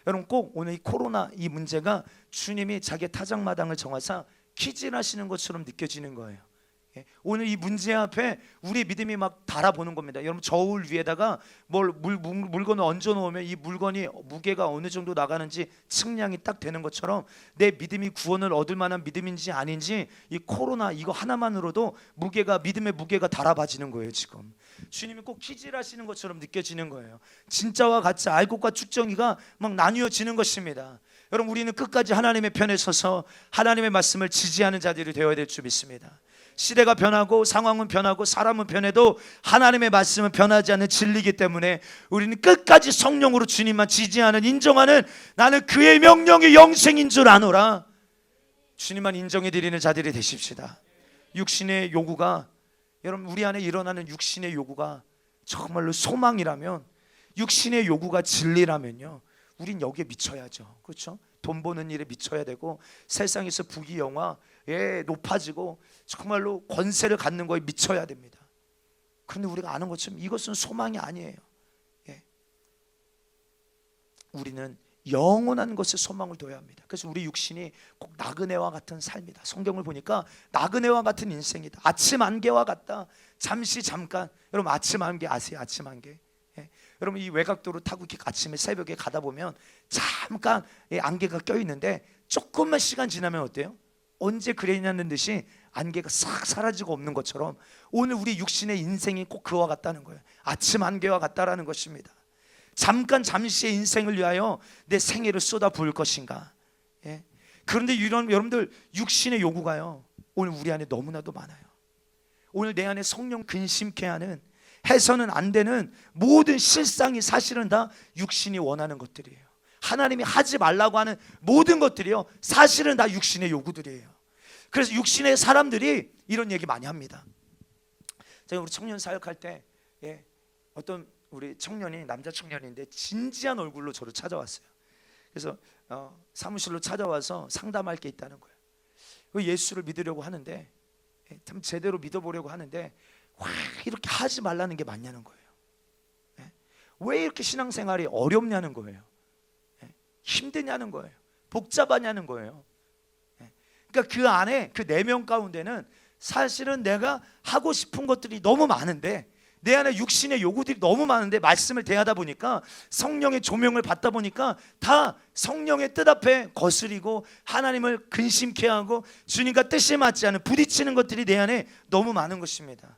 여러분, 꼭 오늘 이 코로나 이 문제가 주님이 자기의 타작마당을 정하사 키질하시는 것처럼 느껴지는 거예요. 오늘 이 문제 앞에 우리의 믿음이 막 달아보는 겁니다. 여러분, 저울 위에다가 물건을 얹어 놓으면 이 물건이 무게가 어느 정도 나가는지 측량이 딱 되는 것처럼 내 믿음이 구원을 얻을 만한 믿음인지 아닌지 이 코로나 이거 하나만으로도 믿음의 무게가 달아봐지는 거예요. 지금 주님이 꼭 키질하시는 것처럼 느껴지는 거예요. 진짜와 가짜, 알곡과 쭉정이가 막 나뉘어지는 것입니다. 여러분, 우리는 끝까지 하나님의 편에 서서 하나님의 말씀을 지지하는 자들이 되어야 될 줄 믿습니다. 시대가 변하고 상황은 변하고 사람은 변해도 하나님의 말씀은 변하지 않는 진리이기 때문에 우리는 끝까지 성령으로 주님만 지지하는, 인정하는, 나는 그의 명령이 영생인 줄 아노라, 주님만 인정해 드리는 자들이 되십시다. 육신의 요구가, 여러분, 우리 안에 일어나는 육신의 요구가 정말로 소망이라면, 육신의 요구가 진리라면요, 우린 여기에 미쳐야죠. 그렇죠? 돈 버는 일에 미쳐야 되고, 세상에서 부귀영화에 높아지고 정말로 권세를 갖는 거에 미쳐야 됩니다. 그런데 우리가 아는 것처럼 이것은 소망이 아니에요. 우리는 영원한 것에 소망을 둬야 합니다. 그래서 우리 육신이 꼭 나그네와 같은 삶이다. 성경을 보니까 나그네와 같은 인생이다. 아침 안개와 같다. 잠깐, 여러분, 아침 안개 아세요? 아침 안개. 여러분, 이 외곽도로 타고 이렇게 아침에 새벽에 가다 보면 잠깐 안개가 껴있는데 조금만 시간 지나면 어때요? 언제 그랬냐는 듯이 안개가 싹 사라지고 없는 것처럼 오늘 우리 육신의 인생이 꼭 그와 같다는 거예요. 아침 안개와 같다라는 것입니다. 잠시의 인생을 위하여 내 생애를 쏟아 부을 것인가. 그런데 여러분들, 육신의 요구가요, 오늘 우리 안에 너무나도 많아요. 오늘 내 안에 성령 근심케 하는, 해서는 안 되는 모든 실상이 사실은 다 육신이 원하는 것들이에요. 하나님이 하지 말라고 하는 모든 것들이요, 사실은 다 육신의 요구들이에요. 그래서 육신의 사람들이 이런 얘기 많이 합니다. 제가 우리 청년 사역할 때 어떤 우리 청년이, 남자 청년인데 진지한 얼굴로 저를 찾아왔어요. 그래서 사무실로 찾아와서 상담할 게 있다는 거예요. 예수를 믿으려고 하는데, 참 제대로 믿어보려고 하는데 와, 이렇게 하지 말라는 게 맞냐는 거예요. 왜 이렇게 신앙생활이 어렵냐는 거예요. 힘드냐는 거예요. 복잡하냐는 거예요. 그러니까 그 안에 그 4명 가운데는 사실은 내가 하고 싶은 것들이 너무 많은데, 내 안에 육신의 요구들이 너무 많은데, 말씀을 대하다 보니까, 성령의 조명을 받다 보니까 다 성령의 뜻 앞에 거스리고 하나님을 근심케 하고 주님과 뜻이 맞지 않은 부딪히는 것들이 내 안에 너무 많은 것입니다.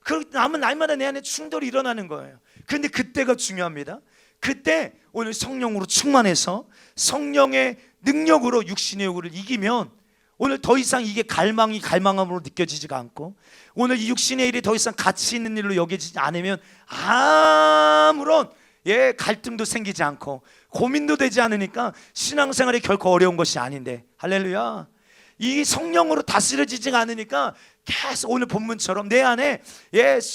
그러면 날마다 내 안에 충돌이 일어나는 거예요. 그런데 그때가 중요합니다. 그때 오늘 성령으로 충만해서 성령의 능력으로 육신의 요구를 이기면, 오늘 더 이상 이게 갈망함으로 느껴지지가 않고, 오늘 이 육신의 일이 더 이상 가치 있는 일로 여겨지지 않으면 아무런 갈등도 생기지 않고 고민도 되지 않으니까 신앙생활이 결코 어려운 것이 아닌데, 할렐루야. 이 성령으로 다스려지지가 않으니까 계속 오늘 본문처럼 내 안에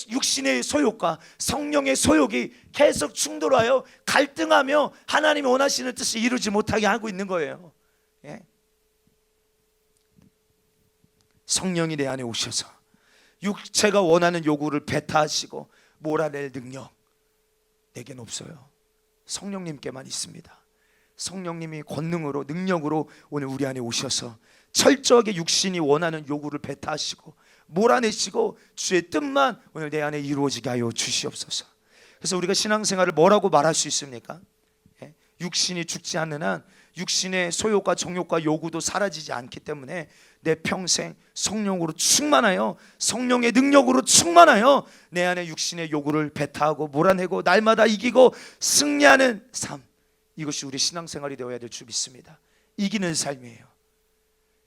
육신의 소욕과 성령의 소욕이 계속 충돌하여 갈등하며 하나님이 원하시는 뜻을 이루지 못하게 하고 있는 거예요. 성령이 내 안에 오셔서 육체가 원하는 요구를 배타하시고 몰아낼 능력 내겐 없어요. 성령님께만 있습니다. 성령님이 권능으로 능력으로 오늘 우리 안에 오셔서 철저하게 육신이 원하는 요구를 배타하시고 몰아내시고 주의 뜻만 오늘 내 안에 이루어지게 하여 주시옵소서. 그래서 우리가 신앙생활을 뭐라고 말할 수 있습니까? 육신이 죽지 않는 한 육신의 소욕과 정욕과 요구도 사라지지 않기 때문에 내 평생 성령으로 충만하여 성령의 능력으로 충만하여 내 안에 육신의 요구를 배타하고 몰아내고 날마다 이기고 승리하는 삶, 이것이 우리 신앙생활이 되어야 될 줄 믿습니다. 이기는 삶이에요.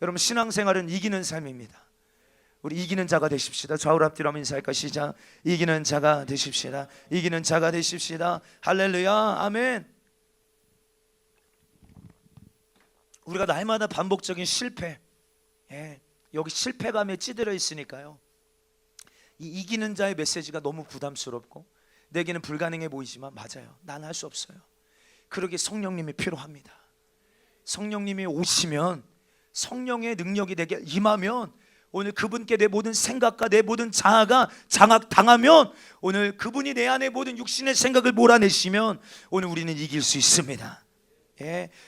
여러분, 신앙생활은 이기는 삶입니다. 우리 이기는 자가 되십시다. 좌우로 앞뒤로 한번 인사할까? 시작. 이기는 자가 되십시다. 이기는 자가 되십시다. 할렐루야. 아멘. 우리가 날마다 반복적인 실패, 여기 실패감에 찌들어 있으니까요, 이 이기는 자의 메시지가 너무 부담스럽고 내게는 불가능해 보이지만, 맞아요, 난 할 수 없어요. 그러기에 성령님이 필요합니다. 성령님이 오시면, 성령의 능력이 내게 임하면, 오늘 그분께 내 모든 생각과 내 모든 자아가 장악당하면, 오늘 그분이 내 안에 모든 육신의 생각을 몰아내시면 오늘 우리는 이길 수 있습니다.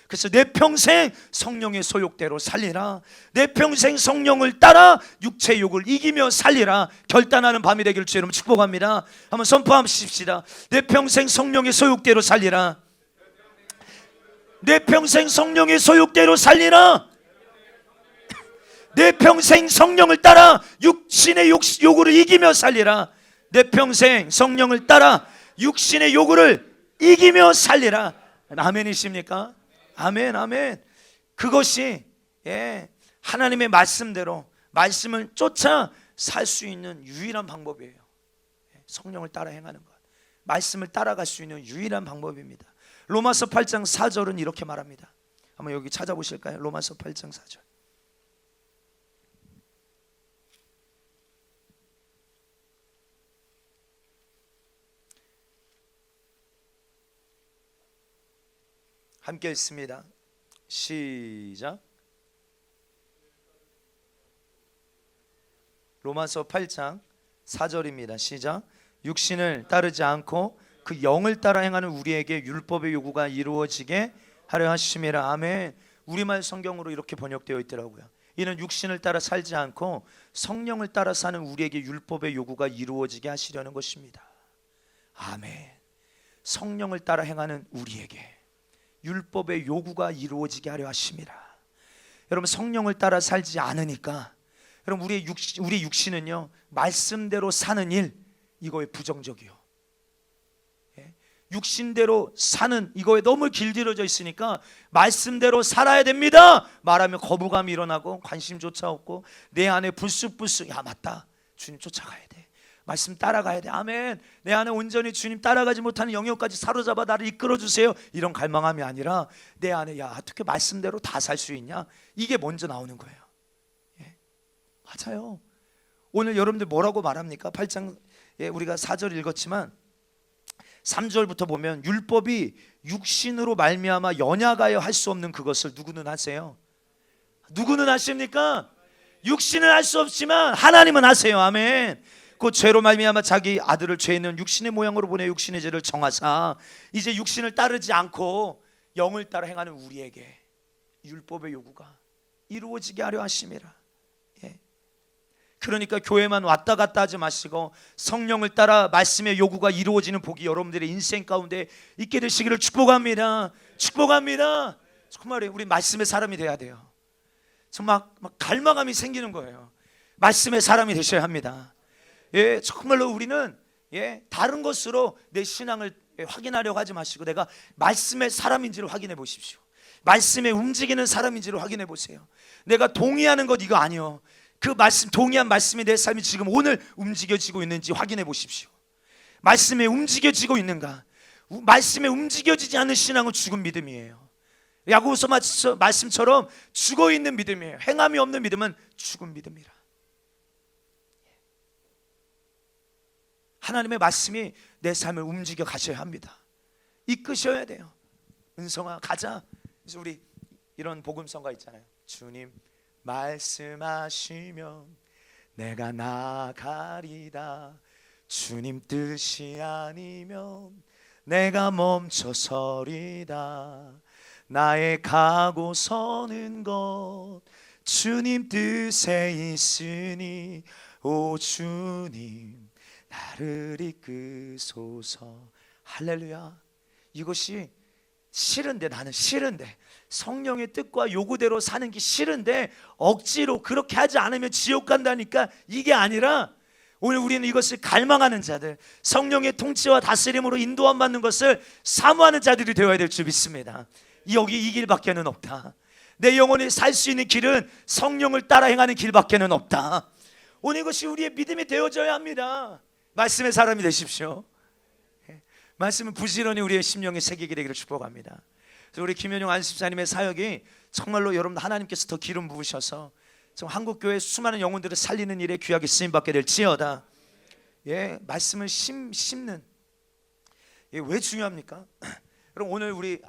그래서 내 평생 성령의 소욕대로 살리라. 내 평생 성령을 따라 육체의 욕을 이기며 살리라. 결단하는 밤이 되기를 주의 이름으로 축복합니다. 한번 선포하십시다. 내 평생 성령의 소욕대로 살리라. 내 평생 성령의 소욕대로 살리라. 내 평생 성령을 따라 육신의 요구를 이기며 살리라. 내 평생 성령을 따라 육신의 요구를 이기며 살리라. 아멘이십니까? 아멘, 아멘. 그것이 하나님의 말씀대로 말씀을 쫓아 살 수 있는 유일한 방법이에요. 성령을 따라 행하는 것, 말씀을 따라갈 수 있는 유일한 방법입니다. 로마서 8장 4절은 이렇게 말합니다. 한번 여기 찾아보실까요? 로마서 8장 4절. 함께 읽습니다. 시작. 로마서 8장 4절입니다. 시작. 육신을 따르지 않고 그 영을 따라 행하는 우리에게 율법의 요구가 이루어지게 하려 하심이라. 아멘. 우리말 성경으로 이렇게 번역되어 있더라고요. 이는 육신을 따라 살지 않고 성령을 따라 사는 우리에게 율법의 요구가 이루어지게 하시려는 것입니다. 아멘. 성령을 따라 행하는 우리에게 율법의 요구가 이루어지게 하려 하심이라. 여러분, 성령을 따라 살지 않으니까 여러분, 우리 육신은요, 말씀대로 사는 일, 이거에 부정적이요. 육신대로 사는 이거에 너무 길들여져 있으니까 말씀대로 살아야 됩니다 말하면 거부감이 일어나고 관심조차 없고 내 안에 불쑥불쑥, 야 맞다, 주님 쫓아가야 돼, 말씀 따라가야 돼, 아멘, 내 안에 온전히 주님 따라가지 못하는 영역까지 사로잡아 나를 이끌어주세요, 이런 갈망함이 아니라 내 안에, 야 어떻게 말씀대로 다 살 수 있냐, 이게 먼저 나오는 거예요. 맞아요. 오늘 여러분들 뭐라고 말합니까? 8장 우리가 4절 읽었지만 3절부터 보면 율법이 육신으로 말미암아 연약하여 할 수 없는 그것을 누구는 하세요? 누구는 하십니까? 육신은 할 수 없지만 하나님은 하세요. 아멘. 그 죄로 말미암아 자기 아들을 죄 있는 육신의 모양으로 보내 육신의 죄를 정하사 이제 육신을 따르지 않고 영을 따라 행하는 우리에게 율법의 요구가 이루어지게 하려 하심이라. 예. 그러니까 교회만 왔다 갔다 하지 마시고 성령을 따라 말씀의 요구가 이루어지는 복이 여러분들의 인생 가운데 있게 되시기를 축복합니다. 축복합니다. 정말 우리 말씀의 사람이 돼야 돼요. 정말 막 갈망감이 생기는 거예요. 말씀의 사람이 되셔야 합니다. 예, 정말로 우리는 다른 것으로 내 신앙을 확인하려고 하지 마시고 내가 말씀의 사람인지를 확인해 보십시오. 말씀에 움직이는 사람인지를 확인해 보세요. 내가 동의하는 것 이거 아니요. 그 말씀, 동의한 말씀이 내 삶이 지금 오늘 움직여지고 있는지 확인해 보십시오. 말씀에 움직여지고 있는가? 말씀에 움직여지지 않는 신앙은 죽은 믿음이에요. 야고보서 말씀처럼 죽어 있는 믿음이에요. 행함이 없는 믿음은 죽은 믿음이라. 하나님의 말씀이 내 삶을 움직여 가셔야 합니다. 이끄셔야 돼요. 은성아 가자. 그래서 우리 이런 복음성가 있잖아요. 주님 말씀하시면 내가 나가리다. 주님 뜻이 아니면 내가 멈춰서리다. 나의 가고 서는 것 주님 뜻에 있으니 오 주님 나를 이끄소서. 할렐루야. 이것이 싫은데, 나는 싫은데 성령의 뜻과 요구대로 사는 게 싫은데 억지로 그렇게 하지 않으면 지옥 간다니까, 이게 아니라 오늘 우리는 이것을 갈망하는 자들, 성령의 통치와 다스림으로 인도함 받는 것을 사모하는 자들이 되어야 될 줄 믿습니다. 여기 이 길밖에는 없다. 내 영혼이 살 수 있는 길은 성령을 따라 행하는 길밖에는 없다. 오늘 이것이 우리의 믿음이 되어져야 합니다. 말씀의 사람이 되십시오. 말씀은 부지런히 우리의 심령에 새기게 되기를 축복합니다. 그래서 우리 김현용 안수사님의 사역이 정말로 여러분 하나님께서 더 기름 부으셔서 한국교회 수많은 영혼들을 살리는 일에 귀하게 쓰임받게 될지어다. 말씀을 심는, 왜 중요합니까? 그럼 오늘 우리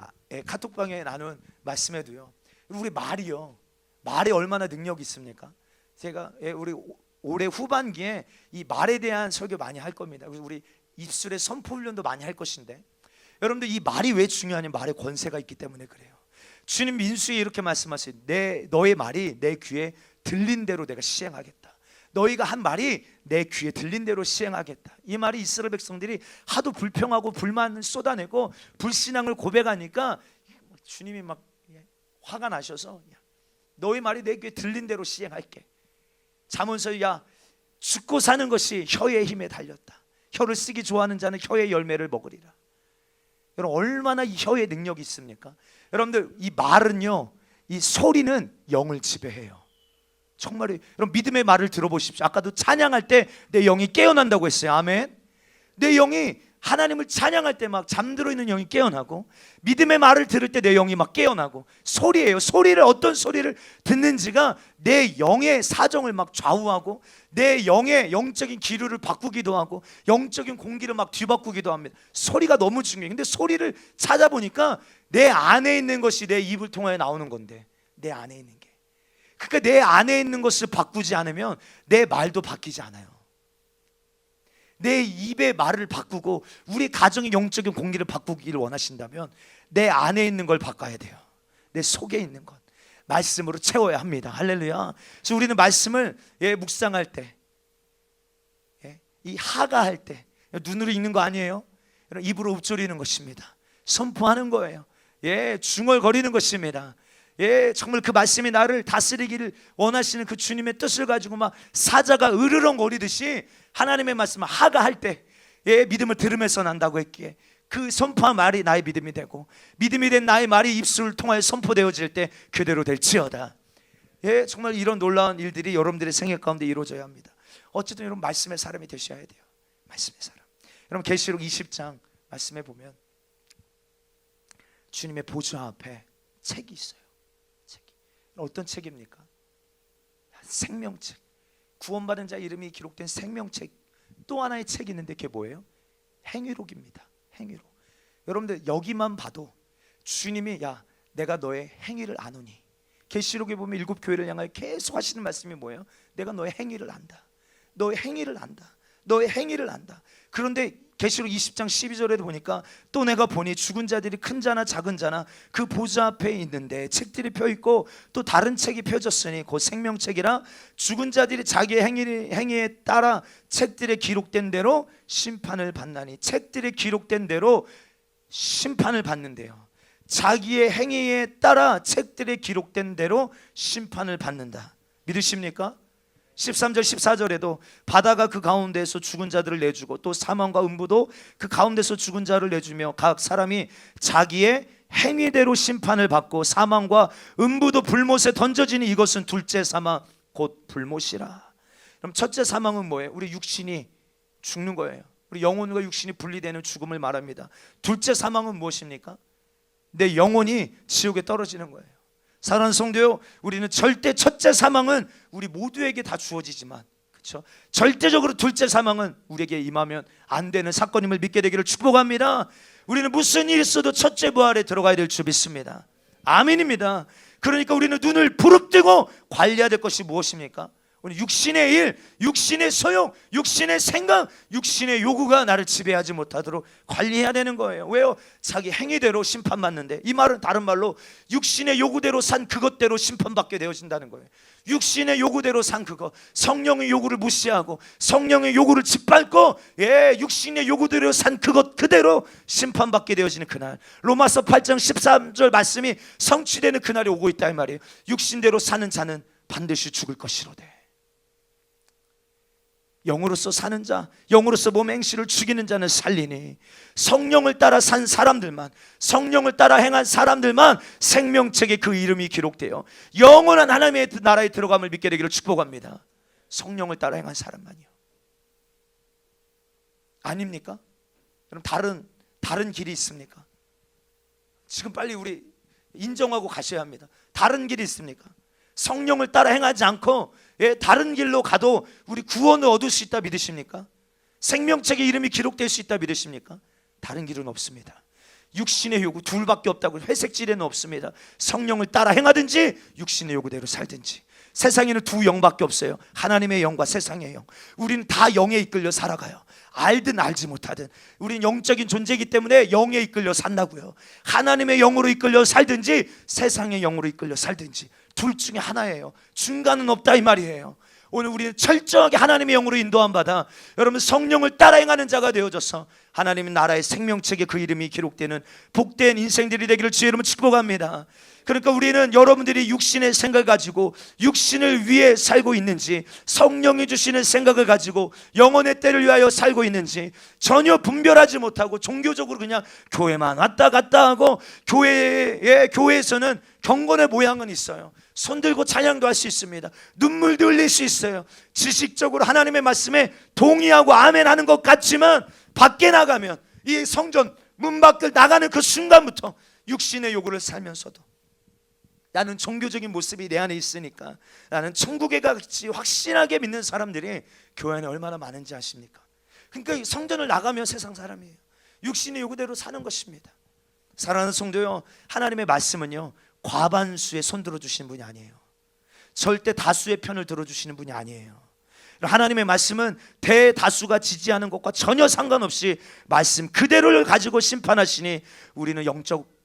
카톡방에 나눈 말씀에도요, 우리 말이요, 말에 얼마나 능력이 있습니까? 제가 우리 올해 후반기에 이 말에 대한 설교 많이 할 겁니다. 우리 입술의 선포 훈련도 많이 할 것인데, 여러분들 이 말이 왜 중요하냐면 말에 권세가 있기 때문에 그래요. 주님 민수에 이렇게 말씀하세요. 너의 말이 내 귀에 들린 대로 내가 시행하겠다. 너희가 한 말이 내 귀에 들린 대로 시행하겠다. 이 말이 이스라엘 백성들이 하도 불평하고 불만을 쏟아내고 불신앙을 고백하니까 주님이 막 화가 나셔서 너희 말이 내 귀에 들린 대로 시행할게. 잠언서 야 죽고 사는 것이 혀의 힘에 달렸다. 혀를 쓰기 좋아하는 자는 혀의 열매를 먹으리라. 여러분 얼마나 이 혀의 능력이 있습니까? 여러분들 이 말은요, 이 소리는 영을 지배해요. 정말로 여러분 믿음의 말을 들어보십시오. 아까도 찬양할 때 내 영이 깨어난다고 했어요. 아멘. 내 영이 하나님을 찬양할 때 막 잠들어 있는 영이 깨어나고, 믿음의 말을 들을 때 내 영이 막 깨어나고, 소리예요. 소리를, 어떤 소리를 듣는지가 내 영의 사정을 막 좌우하고 내 영의 영적인 기류를 바꾸기도 하고 영적인 공기를 막 뒤바꾸기도 합니다. 소리가 너무 중요해요. 근데 소리를 찾아보니까 내 안에 있는 것이 내 입을 통하여 나오는 건데, 내 안에 있는 게, 그러니까 내 안에 있는 것을 바꾸지 않으면 내 말도 바뀌지 않아요. 내 입의 말을 바꾸고 우리 가정의 영적인 공기를 바꾸기를 원하신다면 내 안에 있는 걸 바꿔야 돼요. 내 속에 있는 것 말씀으로 채워야 합니다. 할렐루야. 그래서 우리는 말씀을 묵상할 때, 이 하가할 때 눈으로 읽는 거 아니에요. 입으로 읊조리는 것입니다. 선포하는 거예요. 중얼거리는 것입니다. 정말 그 말씀이 나를 다스리기를 원하시는 그 주님의 뜻을 가지고 막 사자가 으르렁거리듯이 하나님의 말씀을 하가할 때 믿음을 들으면서 난다고 했기에 그 선포한 말이 나의 믿음이 되고, 믿음이 된 나의 말이 입술을 통하여 선포되어질 때 그대로 될지어다. 정말 이런 놀라운 일들이 여러분들의 생애 가운데 이루어져야 합니다. 어쨌든 여러분 말씀의 사람이 되셔야 돼요. 말씀의 사람. 여러분 계시록 20장 말씀해 보면 주님의 보좌 앞에 책이 있어요. 책이. 어떤 책입니까? 생명책. 구원받은 자 이름이 기록된 생명책. 또 하나의 책이 있는데 그게 뭐예요? 행위록입니다. 행위로. 여러분들 여기만 봐도 주님이 야 내가 너의 행위를 아노니. 계시록에 보면 7 교회를 향하여 계속 하시는 말씀이 뭐예요? 내가 너의 행위를 안다. 너의 행위를 안다. 너의 행위를 안다. 그런데 계시록 20장 12절에도 보니까 또 내가 보니 죽은 자들이 큰 자나 작은 자나 그 보좌 앞에 있는데 책들이 펴있고 또 다른 책이 펴졌으니 곧 생명책이라 죽은 자들이 자기의 행위에 따라 책들에 기록된 대로 심판을 받나니. 책들에 기록된 대로 심판을 받는데요. 자기의 행위에 따라 책들에 기록된 대로 심판을 받는다. 믿으십니까? 13절 14절에도 바다가 그 가운데에서 죽은 자들을 내주고 또 사망과 음부도 그 가운데서 죽은 자를 내주며 각 사람이 자기의 행위대로 심판을 받고 사망과 음부도 불못에 던져지니 이것은 둘째 사망 곧 불못이라. 그럼 첫째 사망은 뭐예요? 우리 육신이 죽는 거예요. 우리 영혼과 육신이 분리되는 죽음을 말합니다. 둘째 사망은 무엇입니까? 내 영혼이 지옥에 떨어지는 거예요. 사랑하는 성도요, 우리는 절대 첫째 사망은 우리 모두에게 다 주어지지만, 그렇죠? 절대적으로 둘째 사망은 우리에게 임하면 안 되는 사건임을 믿게 되기를 축복합니다. 우리는 무슨 일이 있어도 첫째 부활에 들어가야 될 줄 믿습니다. 아멘입니다. 그러니까 우리는 눈을 부릅뜨고 관리해야 될 것이 무엇입니까? 우리 육신의 일, 육신의 소용, 육신의 생각, 육신의 요구가 나를 지배하지 못하도록 관리해야 되는 거예요. 왜요? 자기 행위대로 심판받는데, 이 말은 다른 말로 육신의 요구대로 산 그것대로 심판받게 되어진다는 거예요. 육신의 요구대로 산 그거, 성령의 요구를 무시하고 성령의 요구를 짓밟고 육신의 요구대로 산 그것 그대로 심판받게 되어지는 그날, 로마서 8장 13절 말씀이 성취되는 그날이 오고 있다 이 말이에요. 육신대로 사는 자는 반드시 죽을 것이로되. 영으로서 사는 자, 영으로서 몸의 행실을 죽이는 자는 살리니 성령을 따라 산 사람들만, 성령을 따라 행한 사람들만 생명책에 그 이름이 기록되어 영원한 하나님의 나라에 들어감을 믿게 되기를 축복합니다. 성령을 따라 행한 사람만이요. 아닙니까? 그럼 다른 길이 있습니까? 지금 빨리 우리 인정하고 가셔야 합니다. 다른 길이 있습니까? 성령을 따라 행하지 않고 다른 길로 가도 우리 구원을 얻을 수 있다 믿으십니까? 생명책에 이름이 기록될 수 있다 믿으십니까? 다른 길은 없습니다. 육신의 요구 둘밖에 없다고. 회색지대는 없습니다. 성령을 따라 행하든지 육신의 요구대로 살든지. 세상에는 두 영밖에 없어요. 하나님의 영과 세상의 영. 우리는 다 영에 이끌려 살아가요. 알든 알지 못하든 우린 영적인 존재이기 때문에 영에 이끌려 산다고요. 하나님의 영으로 이끌려 살든지 세상의 영으로 이끌려 살든지 둘 중에 하나예요. 중간은 없다 이 말이에요. 오늘 우리는 철저하게 하나님의 영으로 인도함 받아 여러분 성령을 따라 행하는 자가 되어져서 하나님의 나라의 생명책에 그 이름이 기록되는 복된 인생들이 되기를 주의 이름으로 축복합니다. 그러니까 우리는 여러분들이 육신의 생각을 가지고 육신을 위해 살고 있는지, 성령이 주시는 생각을 가지고 영혼의 때를 위하여 살고 있는지 전혀 분별하지 못하고 종교적으로 그냥 교회만 왔다 갔다 하고, 교회에서는 경건의 모양은 있어요. 손 들고 찬양도 할 수 있습니다. 눈물도 흘릴 수 있어요. 지식적으로 하나님의 말씀에 동의하고 아멘하는 것 같지만 밖에 나가면, 이 성전 문 밖을 나가는 그 순간부터 육신의 요구를 살면서도 나는 종교적인 모습이 내 안에 있으니까 나는 천국에 갈지 확신하게 믿는 사람들이 교회 안에 얼마나 많은지 아십니까? 그러니까 성전을 나가면 세상 사람이에요. 육신의 요구대로 사는 것입니다. 사랑하는 성도요, 하나님의 말씀은요 과반수에 손 들어주시는 분이 아니에요. 절대 다수의 편을 들어주시는 분이 아니에요. 하나님의 말씀은 대다수가 지지하는 것과 전혀 상관없이 말씀 그대로를 가지고 심판하시니 우리는 영적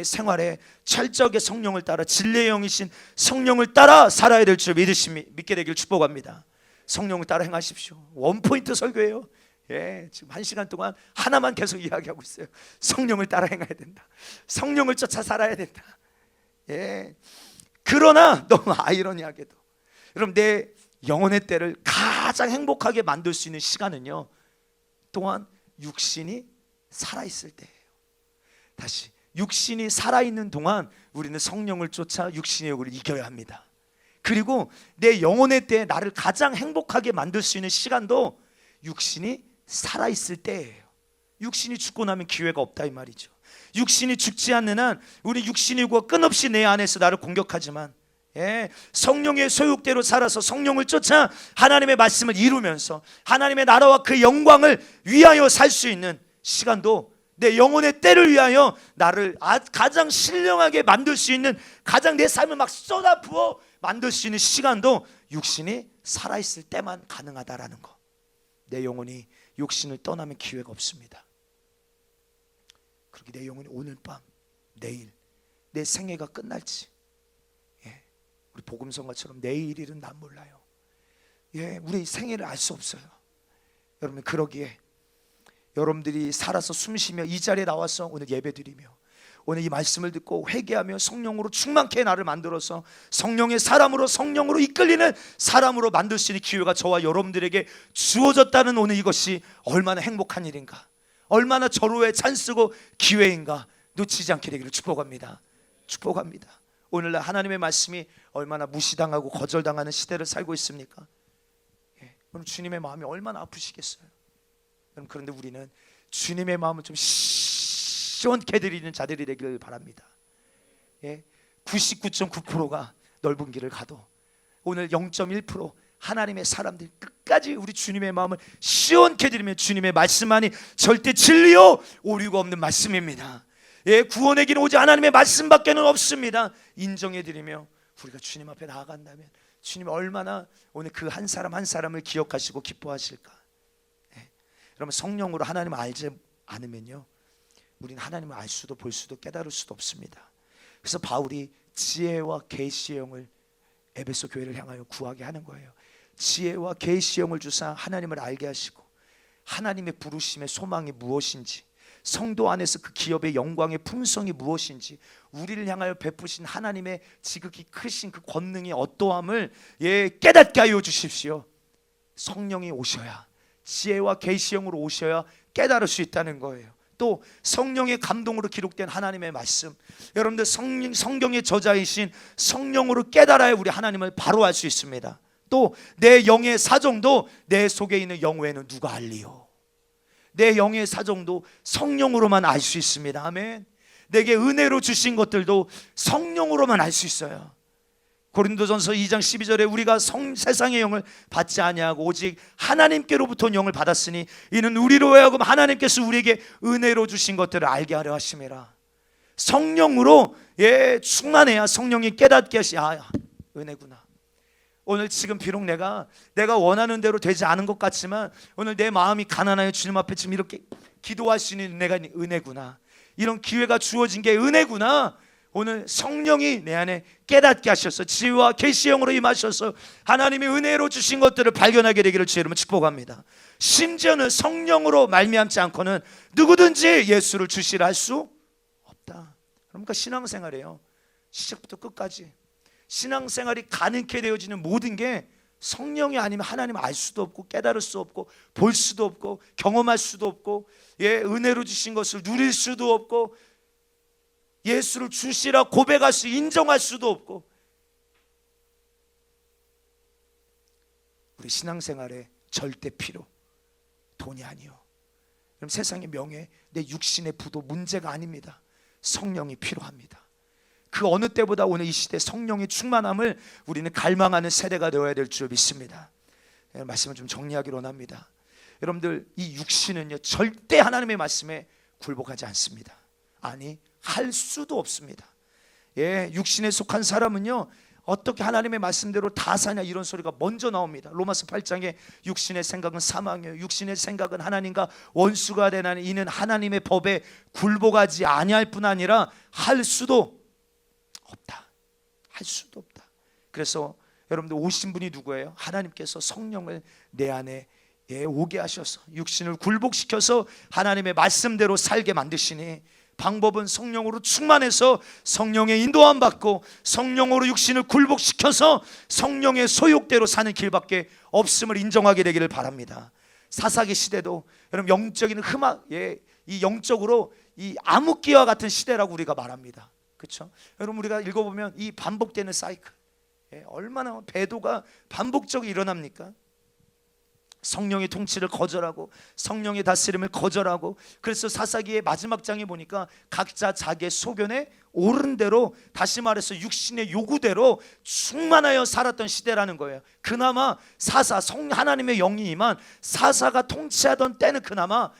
생활에 철저하게 성령을 따라 진리의 영이신 성령을 따라 살아야 될 줄 믿게 되길 축복합니다. 성령을 따라 행하십시오. 원포인트 설교예요. 지금 1시간 동안 하나만 계속 이야기하고 있어요. 성령을 따라 행해야 된다. 성령을 쫓아 살아야 된다. 그러나 너무 아이러니하게도 여러분, 내 영혼의 때를 가장 행복하게 만들 수 있는 시간은요 또한 육신이 살아있을 때예요. 다시, 육신이 살아있는 동안 우리는 성령을 쫓아 육신의 욕을 이겨야 합니다. 그리고 내 영혼의 때에 나를 가장 행복하게 만들 수 있는 시간도 육신이 살아있을 때예요. 육신이 죽고 나면 기회가 없다 이 말이죠. 육신이 죽지 않는 한 우리 육신의 요구가 끊없이 내 안에서 나를 공격하지만 성령의 소욕대로 살아서 성령을 쫓아 하나님의 말씀을 이루면서 하나님의 나라와 그 영광을 위하여 살 수 있는 시간도 내 영혼의 때를 위하여 나를 가장 신령하게 만들 수 있는, 가장 내 삶을 막 쏟아부어 만들 수 있는 시간도 육신이 살아있을 때만 가능하다라는 거. 내 영혼이 육신을 떠나면 기회가 없습니다. 그렇게 내 영혼이 오늘 밤, 내일, 내 생애가 끝날지, 우리 복음성가처럼 내일 일은 난 몰라요. 우리 생애를 알 수 없어요. 여러분, 그러기에 여러분들이 살아서 숨쉬며 이 자리에 나와서 오늘 예배드리며 오늘 이 말씀을 듣고 회개하며 성령으로 충만케 나를 만들어서 성령의 사람으로, 성령으로 이끌리는 사람으로 만들 수 있는 기회가 저와 여러분들에게 주어졌다는 오늘 이것이 얼마나 행복한 일인가, 얼마나 절호의 찬스고 기회인가 놓치지 않게 되기를 축복합니다. 축복합니다. 오늘날 하나님의 말씀이 얼마나 무시당하고 거절당하는 시대를 살고 있습니까? 그럼 주님의 마음이 얼마나 아프시겠어요? 그런데 우리는 주님의 마음을 좀 시원케 드리는 자들이 되기를 바랍니다. 99.9%가 넓은 길을 가도 오늘 0.1% 하나님의 사람들 끝까지 우리 주님의 마음을 시원케 드리면 주님의 말씀만이 절대 진리요 오류가 없는 말씀입니다. 구원의 길은 오직 하나님의 말씀밖에는 없습니다. 인정해 드리며 우리가 주님 앞에 나아간다면 주님 얼마나 오늘 그 한 사람 한 사람을 기억하시고 기뻐하실까. 여러분, 성령으로 하나님을 알지 않으면요, 우리는 하나님을 알 수도 볼 수도 깨달을 수도 없습니다. 그래서 바울이 지혜와 계시의 영을 에베소 교회를 향하여 구하게 하는 거예요. 지혜와 계시의 영을 주사 하나님을 알게 하시고 하나님의 부르심의 소망이 무엇인지, 성도 안에서 그 기업의 영광의 품성이 무엇인지, 우리를 향하여 베푸신 하나님의 지극히 크신 그 권능의 어떠함을 깨닫게 하여 주십시오. 성령이 오셔야, 지혜와 계시형으로 오셔야 깨달을 수 있다는 거예요. 또 성령의 감동으로 기록된 하나님의 말씀, 여러분들 성경의 저자이신 성령으로 깨달아야 우리 하나님을 바로 알 수 있습니다. 또 내 영의 사정도 내 속에 있는 영 외에는 누가 알리요? 내 영의 사정도 성령으로만 알 수 있습니다. 아멘. 내게 은혜로 주신 것들도 성령으로만 알 수 있어요. 고린도전서 2장 12절에 우리가 세상의 영을 받지 아니하고 오직 하나님께로부터 영을 받았으니 이는 우리로 하여금 하나님께서 우리에게 은혜로 주신 것들을 알게 하려 하심이라. 성령으로 충만해야 성령이 깨닫게 하시. 은혜구나. 오늘 지금 비록 내가 원하는 대로 되지 않은 것 같지만 오늘 내 마음이 가난하여 주님 앞에 지금 이렇게 기도할 수 있는 은혜구나. 이런 기회가 주어진 게 은혜구나. 오늘 성령이 내 안에 깨닫게 하셔서 지혜와 계시형으로 임하셔서 하나님의 은혜로 주신 것들을 발견하게 되기를 주의 이름으로 축복합니다. 심지어는 성령으로 말미암지 않고는 누구든지 예수를 주시라 할 수 없다. 그러니까 신앙생활이에요. 시작부터 끝까지 신앙생활이 가능케 되어지는 모든 게 성령이 아니면 하나님을 알 수도 없고 깨달을 수 없고 볼 수도 없고 경험할 수도 없고 은혜로 주신 것을 누릴 수도 없고 예수를 주시라 고백할 수, 인정할 수도 없고. 우리 신앙생활에 절대 필요 돈이 아니요. 그럼 세상의 명예, 내 육신의 부도 문제가 아닙니다. 성령이 필요합니다. 그 어느 때보다 오늘 이 시대 성령의 충만함을 우리는 갈망하는 세대가 되어야 될 줄 믿습니다. 말씀을 좀 정리하기로 합니다. 여러분들, 이 육신은요 절대 하나님의 말씀에 굴복하지 않습니다. 아니, 할 수도 없습니다. 육신에 속한 사람은요 어떻게 하나님의 말씀대로 다 사냐 이런 소리가 먼저 나옵니다. 로마서 8장에 육신의 생각은 사망이요 육신의 생각은 하나님과 원수가 되나니 이는 하나님의 법에 굴복하지 아니할 뿐 아니라 할 수도 없다. 할 수도 없다. 그래서 여러분들 오신 분이 누구예요? 하나님께서 성령을 내 안에 오게 하셔서 육신을 굴복시켜서 하나님의 말씀대로 살게 만드시니, 방법은 성령으로 충만해서 성령의 인도함 받고 성령으로 육신을 굴복시켜서 성령의 소욕대로 사는 길밖에 없음을 인정하게 되기를 바랍니다. 사사기 시대도 여러분 영적인 이 영적으로 이 암흑기와 같은 시대라고 우리가 말합니다. 그렇죠? 여러분, 우리가 읽어보면 이 반복되는 사이클, 얼마나 배도가 반복적으로 일어납니까? 성령의 통치를 거절하고 성령의 다스림을 거절하고, 그래서 사사기의 마지막 장에 보니까 각자 자기의 소견에 옳은 대로, 다시 말해서 육신의 요구대로 충만하여 살았던 시대라는 거예요. 그나마 하나님의 영이 임한 사사가 통치하던 때는 그나마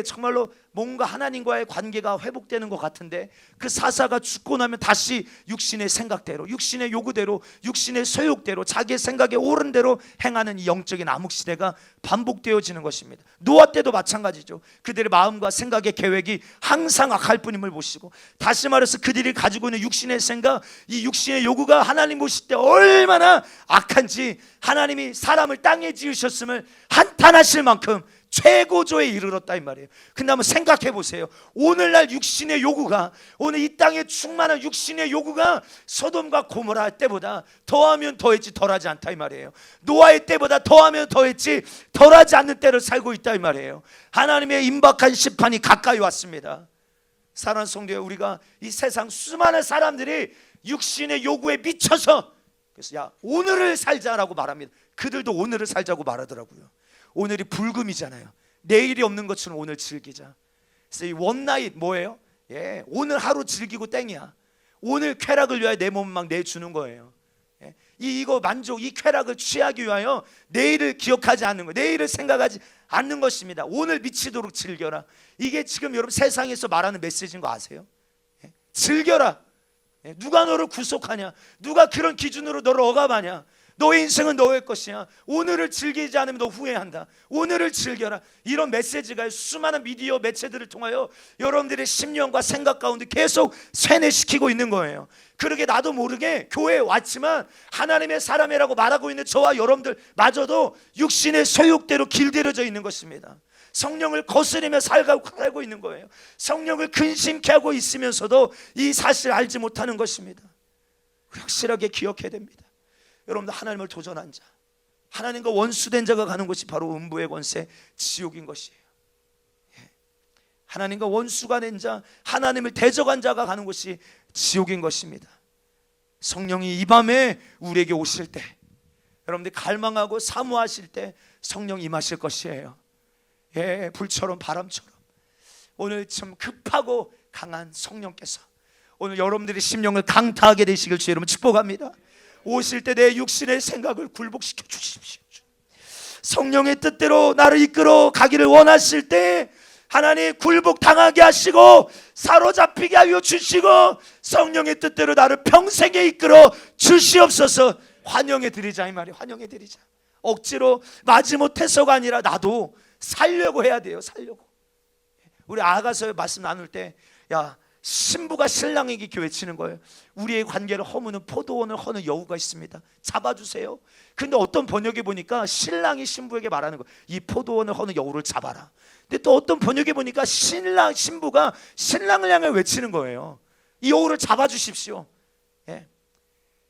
정말로 뭔가 하나님과의 관계가 회복되는 것 같은데 그 사사가 죽고 나면 다시 육신의 생각대로, 육신의 요구대로, 육신의 소욕대로, 자기의 생각에 옳은 대로 행하는 이 영적인 암흑시대가 반복되어지는 것입니다. 노아 때도 마찬가지죠. 그들의 마음과 생각의 계획이 항상 악할 뿐임을 보시고, 다시 말해서 그들이 가지고 있는 육신의 생각, 이 육신의 요구가 하나님 보실 때 얼마나 악한지 하나님이 사람을 땅에 지으셨음을 한탄하실 만큼 최고조에 이르렀다 이 말이에요. 근데 한번 생각해 보세요. 오늘날 육신의 요구가, 오늘 이 땅에 충만한 육신의 요구가 소돔과 고모라 때보다 더하면 더했지 덜하지 않다 이 말이에요. 노아의 때보다 더하면 더했지 덜하지 않는 때를 살고 있다 이 말이에요. 하나님의 임박한 심판이 가까이 왔습니다. 사랑하는 성도여, 우리가 이 세상 수많은 사람들이 육신의 요구에 미쳐서, 그래서 야 오늘을 살자라고 말합니다. 그들도 오늘을 살자고 말하더라고요. 오늘이 불금이잖아요. 내일이 없는 것처럼 오늘 즐기자. 그래서 이 원나잇 뭐예요? 예, 오늘 하루 즐기고 땡이야. 오늘 쾌락을 위하여 내 몸을 막 내주는 거예요. 예, 이거 만족, 이 쾌락을 취하기 위하여 내일을 기억하지 않는 거, 내일을 생각하지 않는 것입니다. 오늘 미치도록 즐겨라. 이게 지금 여러분 세상에서 말하는 메시지인 거 아세요? 예, 즐겨라. 예, 누가 너를 구속하냐? 누가 그런 기준으로 너를 억압하냐? 너의 인생은 너의 것이야. 오늘을 즐기지 않으면 너 후회한다. 오늘을 즐겨라. 이런 메시지가 수많은 미디어 매체들을 통하여 여러분들의 심령과 생각 가운데 계속 세뇌시키고 있는 거예요. 그러게 나도 모르게 교회에 왔지만 하나님의 사람이라고 말하고 있는 저와 여러분들마저도 육신의 소욕대로 길들여져 있는 것입니다. 성령을 거스리며 살고 있는 거예요. 성령을 근심케 하고 있으면서도 이 사실을 알지 못하는 것입니다. 확실하게 기억해야 됩니다. 여러분들, 하나님을 도전한 자, 하나님과 원수된 자가 가는 곳이 바로 음부의 권세, 지옥인 것이에요. 하나님과 원수가 된 자, 하나님을 대적한 자가 가는 곳이 지옥인 것입니다. 성령이 이 밤에 우리에게 오실 때, 여러분들 갈망하고 사모하실 때 성령 임하실 것이에요. 예, 불처럼 바람처럼 오늘 참 급하고 강한 성령께서 오늘 여러분들의 심령을 강타하게 되시길 주의 이름으로 축복합니다. 오실 때 내 육신의 생각을 굴복시켜 주십시오. 성령의 뜻대로 나를 이끌어 가기를 원하실 때 하나님 굴복당하게 하시고 사로잡히게 하여 주시고 성령의 뜻대로 나를 평생에 이끌어 주시옵소서. 환영해 드리자 이 말이에요. 환영해 드리자. 억지로 마지못해서가 아니라 나도 살려고 해야 돼요. 살려고. 우리 아가서 말씀 나눌 때, 야 신부가 신랑에게 이렇게 외치는 거예요. 우리의 관계를 허무는 포도원을 허는 여우가 있습니다. 잡아주세요. 근데 어떤 번역에 보니까 신랑이 신부에게 말하는 거예요. 이 포도원을 허는 여우를 잡아라. 근데 또 어떤 번역에 보니까 신부가 신랑을 향해 외치는 거예요. 이 여우를 잡아주십시오. 예.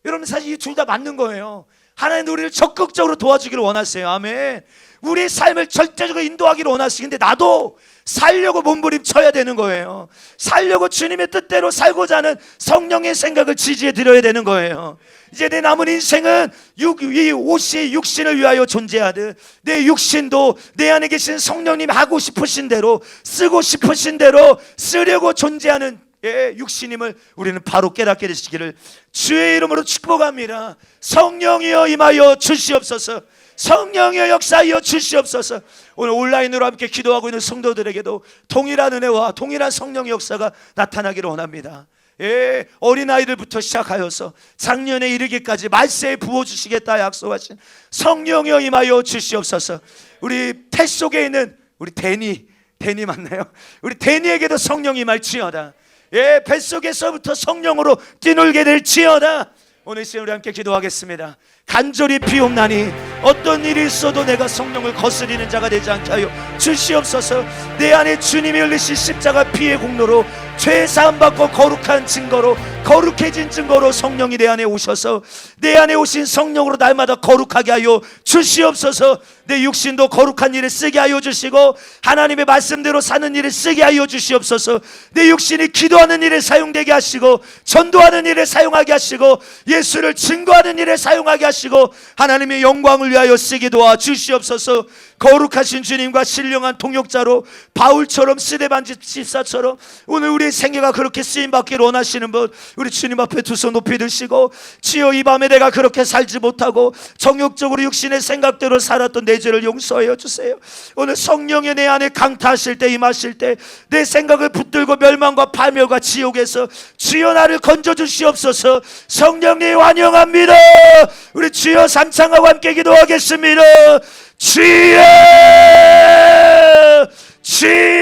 여러분, 사실 이 둘 다 맞는 거예요. 하나님 우리를 적극적으로 도와주기를 원하세요. 아멘. 우리의 삶을 절대적으로 인도하기를 원하시는데 나도 살려고 몸부림쳐야 되는 거예요. 살려고 주님의 뜻대로 살고자 하는 성령의 생각을 지지해 드려야 되는 거예요. 이제 내 남은 인생은 이 옷이 육신을 위하여 존재하듯 내 육신도 내 안에 계신 성령님 하고 싶으신 대로 쓰고 싶으신 대로 쓰려고 존재하는 육신임을 우리는 바로 깨닫게 되시기를 주의 이름으로 축복합니다. 성령이여 임하여 주시옵소서. 성령의 역사하여 주시옵소서. 오늘 온라인으로 함께 기도하고 있는 성도들에게도 동일한 은혜와 동일한 성령의 역사가 나타나기를 원합니다. 예, 어린아이들부터 시작하여서 작년에 이르기까지 말세에 부어주시겠다 약속하신 성령이여 임하여 주시옵소서. 우리 태 속에 있는 우리 데니 맞나요? 우리 데니에게도 성령이 임할지어다. 예, 뱃속에서부터 성령으로 뛰놀게 될지어다. 오늘 시간 우리 함께 기도하겠습니다. 간절히 비옵나니 어떤 일이 있어도 내가 성령을 거스리는 자가 되지 않게 하여 주시옵소서. 내 안에 주님이 흘리신 십자가 피의 공로로 죄 사함 받고 거룩한 증거로 거룩해진 증거로 성령이 내 안에 오셔서 내 안에 오신 성령으로 날마다 거룩하게 하여 주시옵소서. 내 육신도 거룩한 일에 쓰게 하여 주시고 하나님의 말씀대로 사는 일에 쓰게 하여 주시옵소서. 내 육신이 기도하는 일에 사용되게 하시고 전도하는 일에 사용하게 하시고 예수를 증거하는 일에 사용하게 하시고 하나님의 영광을 위하여 쓰게 도와 주시옵소서. 거룩하신 주님과 신령한 통역자로 바울처럼 스데반 집사처럼 오늘 우리의 생애가 그렇게 쓰임받기를 원하시는 분, 우리 주님 앞에 두 손 높이 드시고, 주여 이 밤에 내가 그렇게 살지 못하고 정욕적으로 육신의 생각대로 살았던 내 죄를 용서하여 주세요. 오늘 성령의 내 안에 강타하실 때, 임하실 때 내 생각을 붙들고 멸망과 파멸과 지옥에서 주여 나를 건져주시옵소서. 성령님 환영합니다. 우리 주여 삼창하고 함께 기도하겠습니다. 주여, 주여.